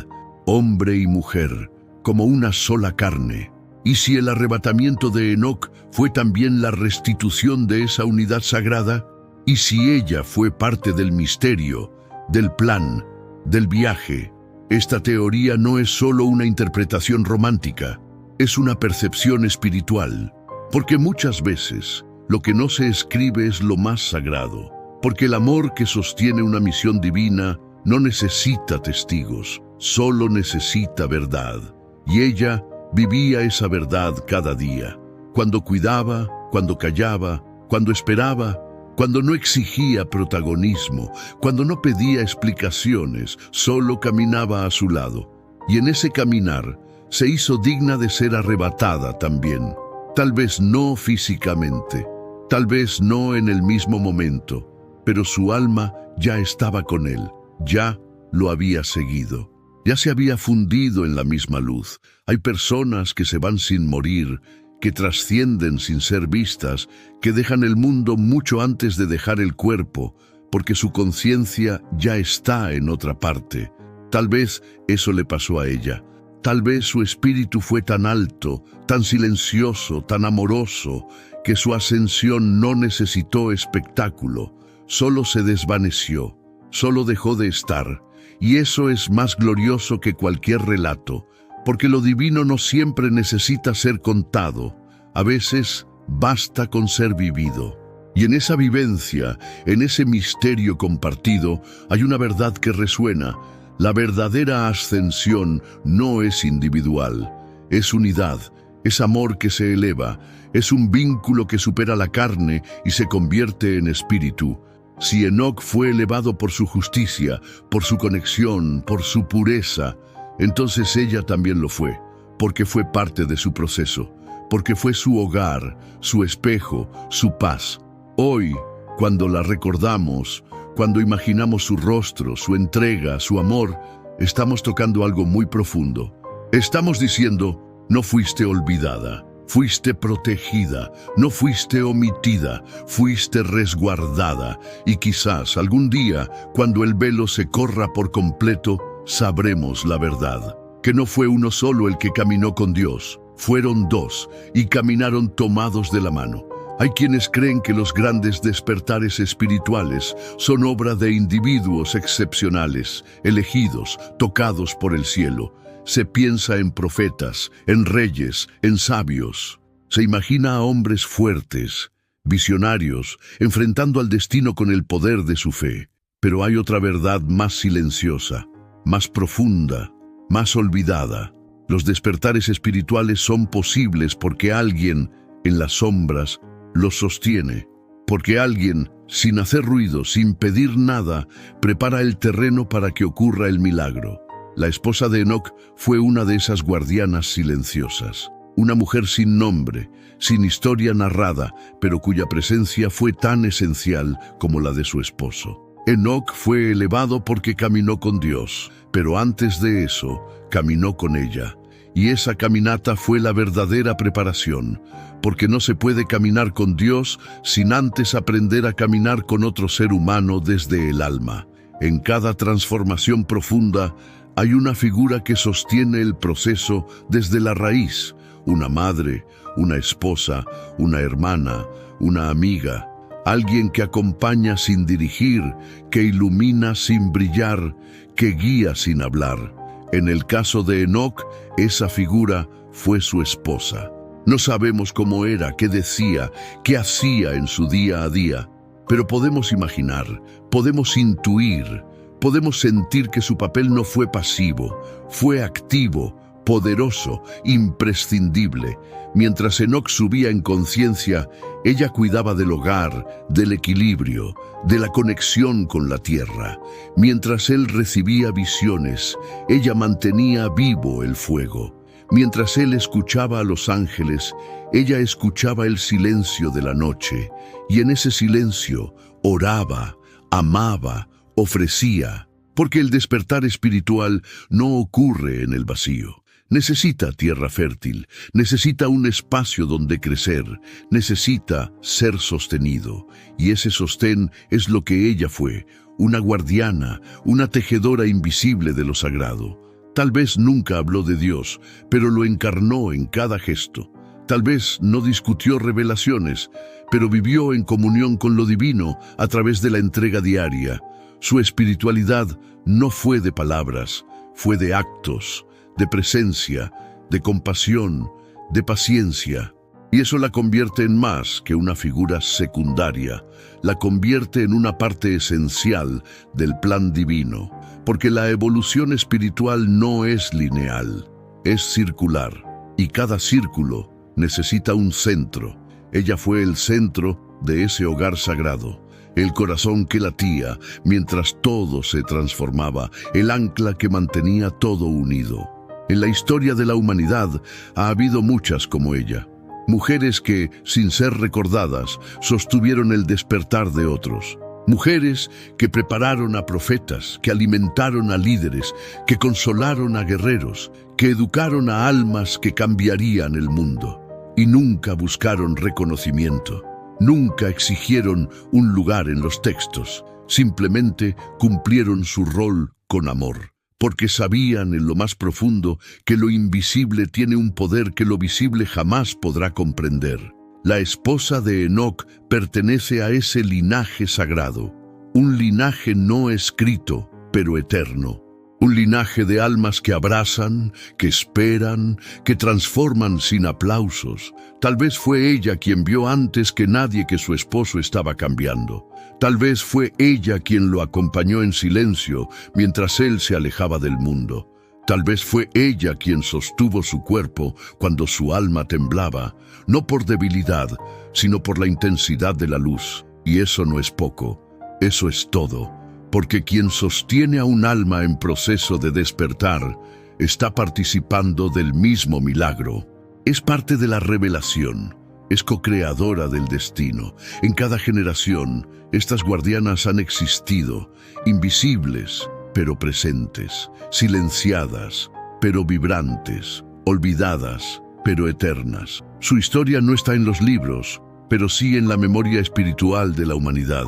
hombre y mujer, como una sola carne. Y si el arrebatamiento de Enoc fue también la restitución de esa unidad sagrada, y si ella fue parte del misterio, del plan, del viaje. Esta teoría no es solo una interpretación romántica, es una percepción espiritual, porque muchas veces lo que no se escribe es lo más sagrado, porque el amor que sostiene una misión divina no necesita testigos, solo necesita verdad. Y ella vivía esa verdad cada día, cuando cuidaba, cuando callaba, cuando esperaba, cuando no exigía protagonismo, cuando no pedía explicaciones, solo caminaba a su lado. Y en ese caminar se hizo digna de ser arrebatada también. Tal vez no físicamente, tal vez no en el mismo momento, pero su alma ya estaba con él, ya lo había seguido, ya se había fundido en la misma luz. Hay personas que se van sin morir, que trascienden sin ser vistas, que dejan el mundo mucho antes de dejar el cuerpo, porque su conciencia ya está en otra parte. Tal vez eso le pasó a ella. Tal vez su espíritu fue tan alto, tan silencioso, tan amoroso, que su ascensión no necesitó espectáculo, solo se desvaneció, solo dejó de estar. Y eso es más glorioso que cualquier relato, porque lo divino no siempre necesita ser contado, a veces basta con ser vivido. Y en esa vivencia, en ese misterio compartido, hay una verdad que resuena. La verdadera ascensión no es individual, es unidad, es amor que se eleva, es un vínculo que supera la carne y se convierte en espíritu. Si Enoc fue elevado por su justicia, por su conexión, por su pureza, entonces ella también lo fue, porque fue parte de su proceso, porque fue su hogar, su espejo, su paz. Hoy, cuando la recordamos, cuando imaginamos su rostro, su entrega, su amor, estamos tocando algo muy profundo. Estamos diciendo, no fuiste olvidada, fuiste protegida, no fuiste omitida, fuiste resguardada. Y quizás algún día, cuando el velo se corra por completo, sabremos la verdad, que no fue uno solo el que caminó con Dios, fueron dos, y caminaron tomados de la mano. Hay quienes creen que los grandes despertares espirituales son obra de individuos excepcionales, elegidos, tocados por el cielo. Se piensa en profetas, en reyes, en sabios. Se imagina a hombres fuertes, visionarios, enfrentando al destino con el poder de su fe. Pero hay otra verdad más silenciosa, más profunda, más olvidada. Los despertares espirituales son posibles porque alguien, en las sombras, los sostiene, porque alguien, sin hacer ruido, sin pedir nada, prepara el terreno para que ocurra el milagro. La esposa de Enoc fue una de esas guardianas silenciosas, una mujer sin nombre, sin historia narrada, pero cuya presencia fue tan esencial como la de su esposo. Enoc fue elevado porque caminó con Dios, pero antes de eso, caminó con ella. Y esa caminata fue la verdadera preparación, porque no se puede caminar con Dios sin antes aprender a caminar con otro ser humano desde el alma. En cada transformación profunda hay una figura que sostiene el proceso desde la raíz, una madre, una esposa, una hermana, una amiga, alguien que acompaña sin dirigir, que ilumina sin brillar, que guía sin hablar. En el caso de Enoc, esa figura fue su esposa. No sabemos cómo era, qué decía, qué hacía en su día a día, pero podemos imaginar, podemos intuir, podemos sentir que su papel no fue pasivo, fue activo, poderoso, imprescindible. Mientras Enoc subía en conciencia, ella cuidaba del hogar, del equilibrio, de la conexión con la tierra. Mientras él recibía visiones, ella mantenía vivo el fuego. Mientras él escuchaba a los ángeles, ella escuchaba el silencio de la noche, y en ese silencio oraba, amaba, ofrecía, porque el despertar espiritual no ocurre en el vacío. Necesita tierra fértil, necesita un espacio donde crecer, necesita ser sostenido. Y ese sostén es lo que ella fue, una guardiana, una tejedora invisible de lo sagrado. Tal vez nunca habló de Dios, pero lo encarnó en cada gesto. Tal vez no discutió revelaciones, pero vivió en comunión con lo divino a través de la entrega diaria. Su espiritualidad no fue de palabras, fue de actos, de presencia, de compasión, de paciencia. Y eso la convierte en más que una figura secundaria, la convierte en una parte esencial del plan divino, porque la evolución espiritual no es lineal, es circular, y cada círculo necesita un centro. Ella fue el centro de ese hogar sagrado, el corazón que latía mientras todo se transformaba, el ancla que mantenía todo unido. En la historia de la humanidad ha habido muchas como ella. Mujeres que, sin ser recordadas, sostuvieron el despertar de otros. Mujeres que prepararon a profetas, que alimentaron a líderes, que consolaron a guerreros, que educaron a almas que cambiarían el mundo. Y nunca buscaron reconocimiento, nunca exigieron un lugar en los textos, simplemente cumplieron su rol con amor. Porque sabían en lo más profundo que lo invisible tiene un poder que lo visible jamás podrá comprender. La esposa de Enoc pertenece a ese linaje sagrado, un linaje no escrito, pero eterno. Un linaje de almas que abrazan, que esperan, que transforman sin aplausos. Tal vez fue ella quien vio antes que nadie que su esposo estaba cambiando. Tal vez fue ella quien lo acompañó en silencio mientras él se alejaba del mundo. Tal vez fue ella quien sostuvo su cuerpo cuando su alma temblaba, no por debilidad, sino por la intensidad de la luz. Y eso no es poco, eso es todo. Porque quien sostiene a un alma en proceso de despertar está participando del mismo milagro. Es parte de la revelación, es co-creadora del destino. En cada generación, estas guardianas han existido, invisibles, pero presentes, silenciadas, pero vibrantes, olvidadas, pero eternas. Su historia no está en los libros, pero sí en la memoria espiritual de la humanidad.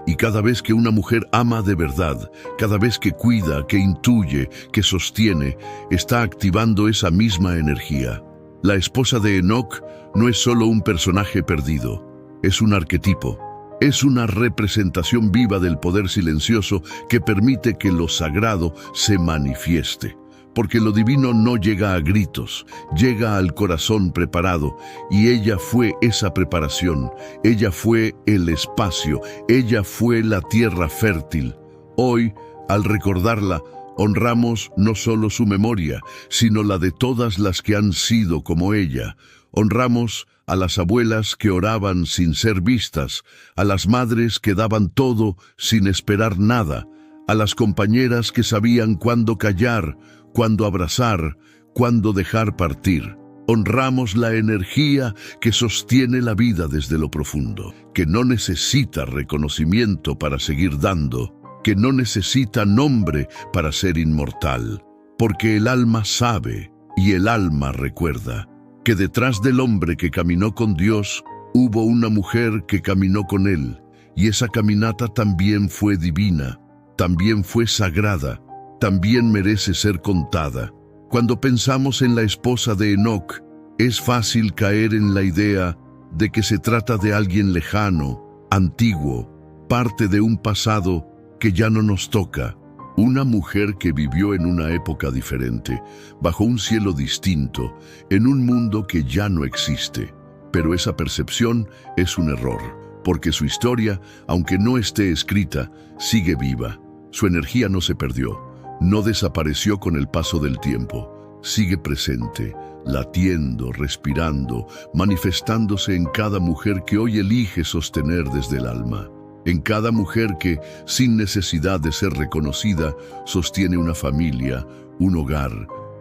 Y cada vez que una mujer ama de verdad, cada vez que cuida, que intuye, que sostiene, está activando esa misma energía. La esposa de Enoc no es solo un personaje perdido, es un arquetipo. Es una representación viva del poder silencioso que permite que lo sagrado se manifieste. Porque lo divino no llega a gritos, llega al corazón preparado, y ella fue esa preparación, ella fue el espacio, ella fue la tierra fértil. Hoy, al recordarla, honramos no solo su memoria, sino la de todas las que han sido como ella. Honramos a las abuelas que oraban sin ser vistas, a las madres que daban todo sin esperar nada, a las compañeras que sabían cuándo callar, cuándo abrazar, cuándo dejar partir. Honramos la energía que sostiene la vida desde lo profundo, que no necesita reconocimiento para seguir dando, que no necesita nombre para ser inmortal, porque el alma sabe y el alma recuerda que detrás del hombre que caminó con Dios hubo una mujer que caminó con él, y esa caminata también fue divina, también fue sagrada, también merece ser contada. Cuando pensamos en la esposa de Enoc, es fácil caer en la idea de que se trata de alguien lejano, antiguo, parte de un pasado que ya no nos toca. Una mujer que vivió en una época diferente, bajo un cielo distinto, en un mundo que ya no existe. Pero esa percepción es un error, porque su historia, aunque no esté escrita, sigue viva. Su energía no se perdió, no desapareció con el paso del tiempo. Sigue presente, latiendo, respirando, manifestándose en cada mujer que hoy elige sostener desde el alma. En cada mujer que, sin necesidad de ser reconocida, sostiene una familia, un hogar,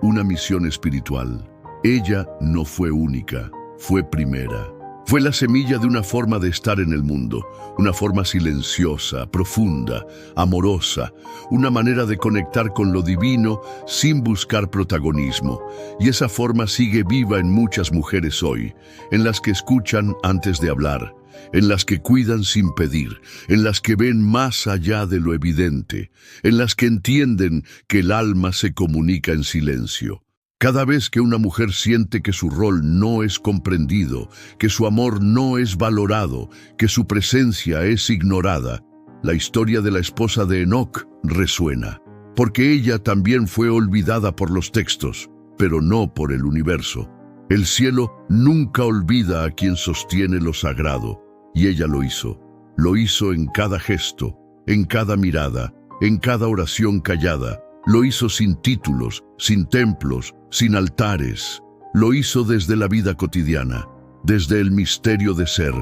una misión espiritual. Ella no fue única, fue primera. Fue la semilla de una forma de estar en el mundo, una forma silenciosa, profunda, amorosa, una manera de conectar con lo divino sin buscar protagonismo. Y esa forma sigue viva en muchas mujeres hoy, en las que escuchan antes de hablar, en las que cuidan sin pedir, en las que ven más allá de lo evidente, en las que entienden que el alma se comunica en silencio. Cada vez que una mujer siente que su rol no es comprendido, que su amor no es valorado, que su presencia es ignorada, la historia de la esposa de Enoc resuena, porque ella también fue olvidada por los textos, pero no por el universo. El cielo nunca olvida a quien sostiene lo sagrado, y ella lo hizo. Lo hizo en cada gesto, en cada mirada, en cada oración callada. Lo hizo sin títulos, sin templos, sin altares. Lo hizo desde la vida cotidiana, desde el misterio de ser.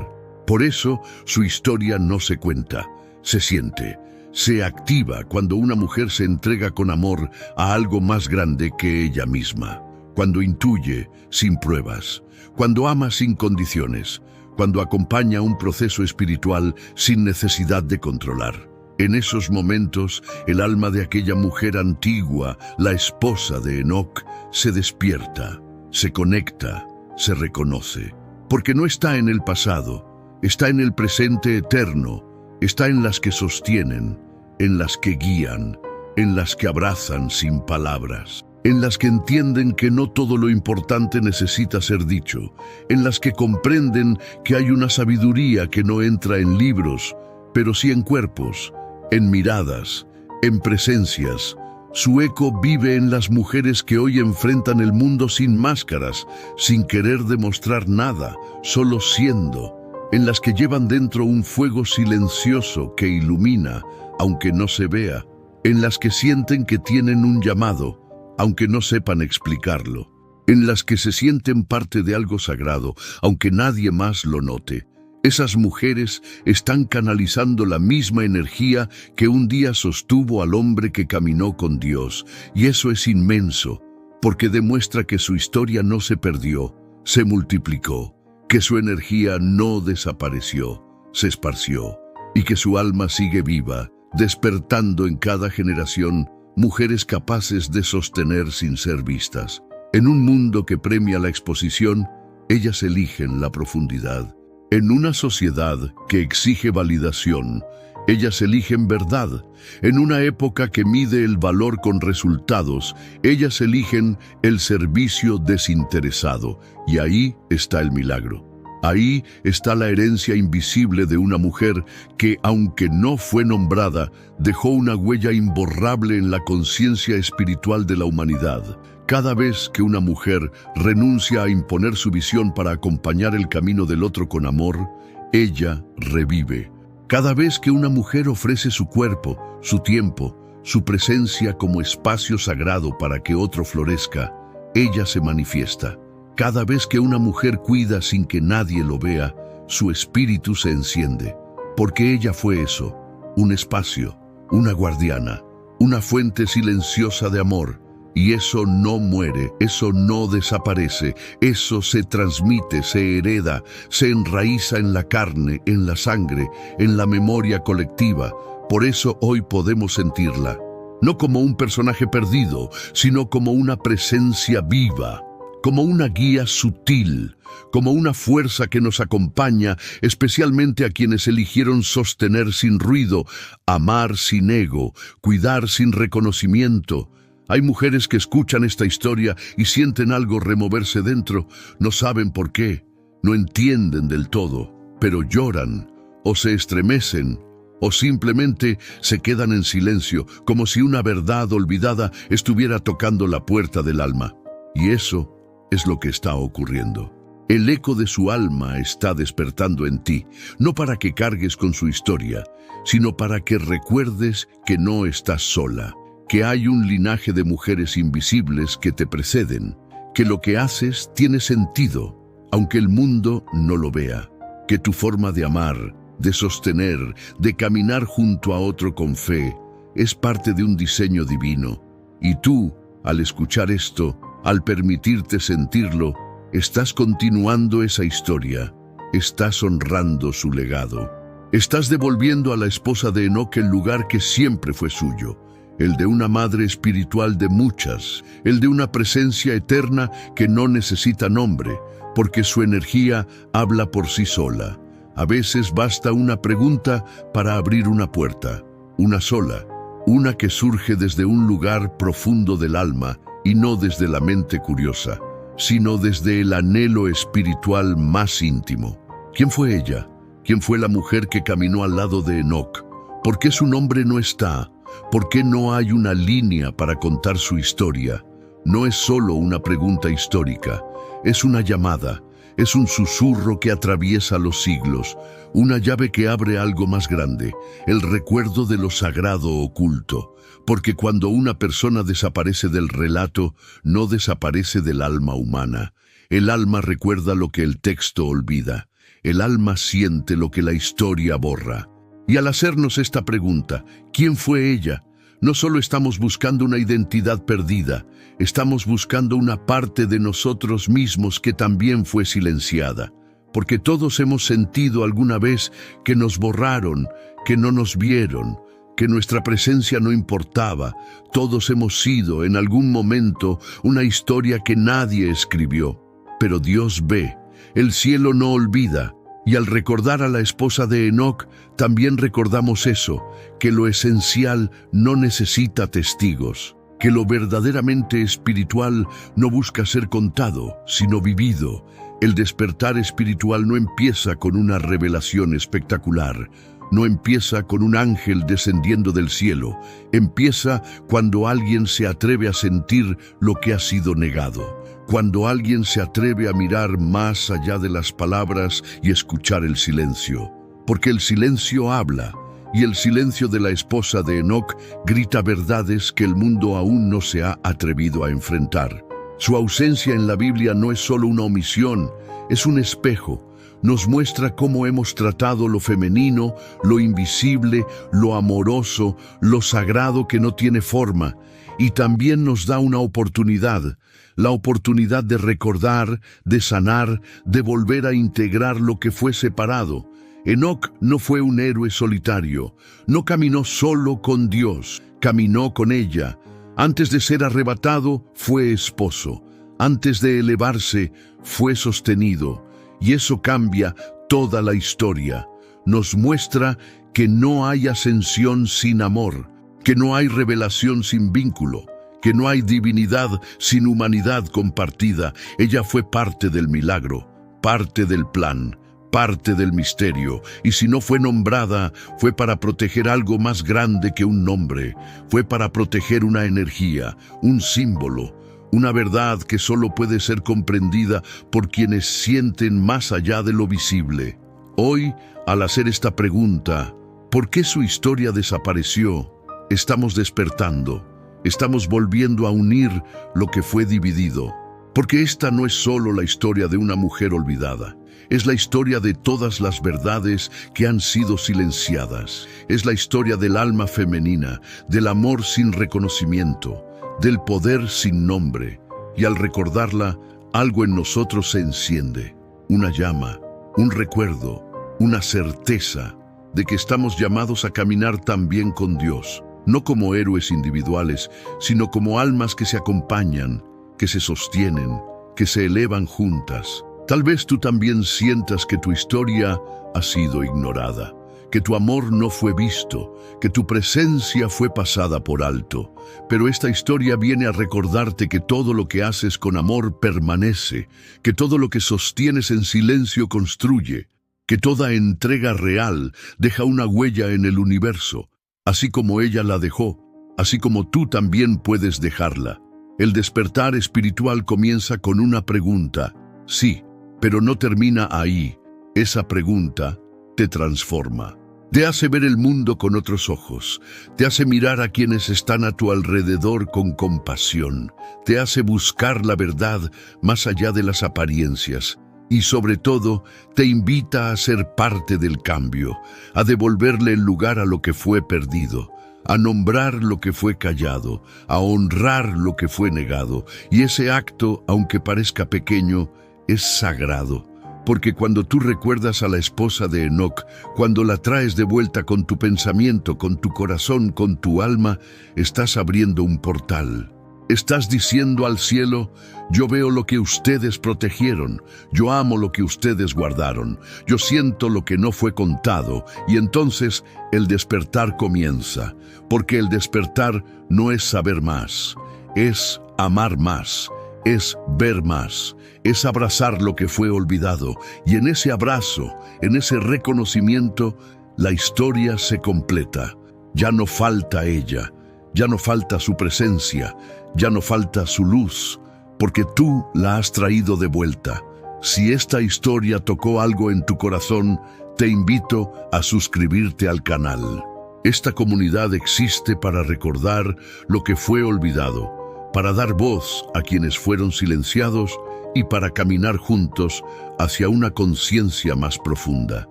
Por eso su historia no se cuenta, se siente, se activa cuando una mujer se entrega con amor a algo más grande que ella misma. Cuando intuye sin pruebas, cuando ama sin condiciones, cuando acompaña un proceso espiritual sin necesidad de controlar. En esos momentos, el alma de aquella mujer antigua, la esposa de Enoc, se despierta, se conecta, se reconoce. Porque no está en el pasado, está en el presente eterno, está en las que sostienen, en las que guían, en las que abrazan sin palabras, en las que entienden que no todo lo importante necesita ser dicho, en las que comprenden que hay una sabiduría que no entra en libros, pero sí en cuerpos, en miradas, en presencias. Su eco vive en las mujeres que hoy enfrentan el mundo sin máscaras, sin querer demostrar nada, solo siendo, en las que llevan dentro un fuego silencioso que ilumina, aunque no se vea, en las que sienten que tienen un llamado, aunque no sepan explicarlo, en las que se sienten parte de algo sagrado, aunque nadie más lo note. Esas mujeres están canalizando la misma energía que un día sostuvo al hombre que caminó con Dios, y eso es inmenso, porque demuestra que su historia no se perdió, se multiplicó, que su energía no desapareció, se esparció, y que su alma sigue viva, despertando en cada generación mujeres capaces de sostener sin ser vistas. En un mundo que premia la exposición, ellas eligen la profundidad. En una sociedad que exige validación, ellas eligen verdad. En una época que mide el valor con resultados, ellas eligen el servicio desinteresado. Y ahí está el milagro. Ahí está la herencia invisible de una mujer que, aunque no fue nombrada, dejó una huella imborrable en la conciencia espiritual de la humanidad. Cada vez que una mujer renuncia a imponer su visión para acompañar el camino del otro con amor, ella revive. Cada vez que una mujer ofrece su cuerpo, su tiempo, su presencia como espacio sagrado para que otro florezca, ella se manifiesta. Cada vez que una mujer cuida sin que nadie lo vea, su espíritu se enciende. Porque ella fue eso, un espacio, una guardiana, una fuente silenciosa de amor. Y eso no muere, eso no desaparece, eso se transmite, se hereda, se enraiza en la carne, en la sangre, en la memoria colectiva. Por eso hoy podemos sentirla, no como un personaje perdido, sino como una presencia viva, como una guía sutil, como una fuerza que nos acompaña, especialmente a quienes eligieron sostener sin ruido, amar sin ego, cuidar sin reconocimiento. Hay mujeres que escuchan esta historia y sienten algo removerse dentro, no saben por qué, no entienden del todo, pero lloran, o se estremecen, o simplemente se quedan en silencio, como si una verdad olvidada estuviera tocando la puerta del alma. Y eso es lo que está ocurriendo. El eco de su alma está despertando en ti, no para que cargues con su historia, sino para que recuerdes que no estás sola, que hay un linaje de mujeres invisibles que te preceden, que lo que haces tiene sentido, aunque el mundo no lo vea, que tu forma de amar, de sostener, de caminar junto a otro con fe, es parte de un diseño divino. Y tú, al escuchar esto, al permitirte sentirlo, estás continuando esa historia, estás honrando su legado. Estás devolviendo a la esposa de Enoc el lugar que siempre fue suyo, el de una madre espiritual de muchas, el de una presencia eterna que no necesita nombre, porque su energía habla por sí sola. A veces basta una pregunta para abrir una puerta, una sola, una que surge desde un lugar profundo del alma y no desde la mente curiosa, sino desde el anhelo espiritual más íntimo. ¿Quién fue ella? ¿Quién fue la mujer que caminó al lado de Enoc? ¿Por qué su nombre no está? ¿Por qué no hay una línea para contar su historia? No es solo una pregunta histórica, es una llamada, es un susurro que atraviesa los siglos, una llave que abre algo más grande, el recuerdo de lo sagrado oculto, porque cuando una persona desaparece del relato, no desaparece del alma humana. El alma recuerda lo que el texto olvida, el alma siente lo que la historia borra. Y al hacernos esta pregunta, ¿quién fue ella? No solo estamos buscando una identidad perdida, estamos buscando una parte de nosotros mismos que también fue silenciada. Porque todos hemos sentido alguna vez que nos borraron, que no nos vieron, que nuestra presencia no importaba. Todos hemos sido, en algún momento, una historia que nadie escribió. Pero Dios ve, el cielo no olvida. Y al recordar a la esposa de Enoc, también recordamos eso, que lo esencial no necesita testigos, que lo verdaderamente espiritual no busca ser contado, sino vivido. El despertar espiritual no empieza con una revelación espectacular, no empieza con un ángel descendiendo del cielo, empieza cuando alguien se atreve a sentir lo que ha sido negado. Cuando alguien se atreve a mirar más allá de las palabras y escuchar el silencio. Porque el silencio habla, y el silencio de la esposa de Enoc grita verdades que el mundo aún no se ha atrevido a enfrentar. Su ausencia en la Biblia no es solo una omisión, es un espejo. Nos muestra cómo hemos tratado lo femenino, lo invisible, lo amoroso, lo sagrado que no tiene forma. Y también nos da una oportunidad, la oportunidad de recordar, de sanar, de volver a integrar lo que fue separado. Enoc no fue un héroe solitario, no caminó solo con Dios, caminó con ella. Antes de ser arrebatado, fue esposo. Antes de elevarse, fue sostenido. Y eso cambia toda la historia. Nos muestra que no hay ascensión sin amor, que no hay revelación sin vínculo, que no hay divinidad sin humanidad compartida. Ella fue parte del milagro, parte del plan, parte del misterio, y si no fue nombrada, fue para proteger algo más grande que un nombre, fue para proteger una energía, un símbolo, una verdad que solo puede ser comprendida por quienes sienten más allá de lo visible. Hoy, al hacer esta pregunta, ¿por qué su historia desapareció? Estamos despertando, estamos volviendo a unir lo que fue dividido. Porque esta no es solo la historia de una mujer olvidada, es la historia de todas las verdades que han sido silenciadas. Es la historia del alma femenina, del amor sin reconocimiento, del poder sin nombre. Y al recordarla, algo en nosotros se enciende, una llama, un recuerdo, una certeza de que estamos llamados a caminar también con Dios, no como héroes individuales, sino como almas que se acompañan, que se sostienen, que se elevan juntas. Tal vez tú también sientas que tu historia ha sido ignorada, que tu amor no fue visto, que tu presencia fue pasada por alto. Pero esta historia viene a recordarte que todo lo que haces con amor permanece, que todo lo que sostienes en silencio construye, que toda entrega real deja una huella en el universo, así como ella la dejó, así como tú también puedes dejarla. El despertar espiritual comienza con una pregunta, sí, pero no termina ahí. Esa pregunta te transforma. Te hace ver el mundo con otros ojos, te hace mirar a quienes están a tu alrededor con compasión, te hace buscar la verdad más allá de las apariencias y sobre todo te invita a ser parte del cambio, a devolverle el lugar a lo que fue perdido, a nombrar lo que fue callado, a honrar lo que fue negado. Y ese acto, aunque parezca pequeño, es sagrado. Porque cuando tú recuerdas a la esposa de Enoc, cuando la traes de vuelta con tu pensamiento, con tu corazón, con tu alma, estás abriendo un portal. Estás diciendo al cielo, yo veo lo que ustedes protegieron, yo amo lo que ustedes guardaron, yo siento lo que no fue contado, y entonces el despertar comienza, porque el despertar no es saber más, es amar más, es ver más, es abrazar lo que fue olvidado, y en ese abrazo, en ese reconocimiento, la historia se completa. Ya no falta ella, ya no falta su presencia, ya no falta su luz, porque tú la has traído de vuelta. Si esta historia tocó algo en tu corazón, te invito a suscribirte al canal. Esta comunidad existe para recordar lo que fue olvidado, para dar voz a quienes fueron silenciados y para caminar juntos hacia una conciencia más profunda.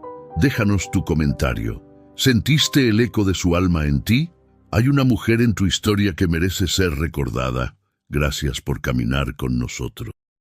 Déjanos tu comentario. ¿Sentiste el eco de su alma en ti? ¿Hay una mujer en tu historia que merece ser recordada? Gracias por caminar con nosotros.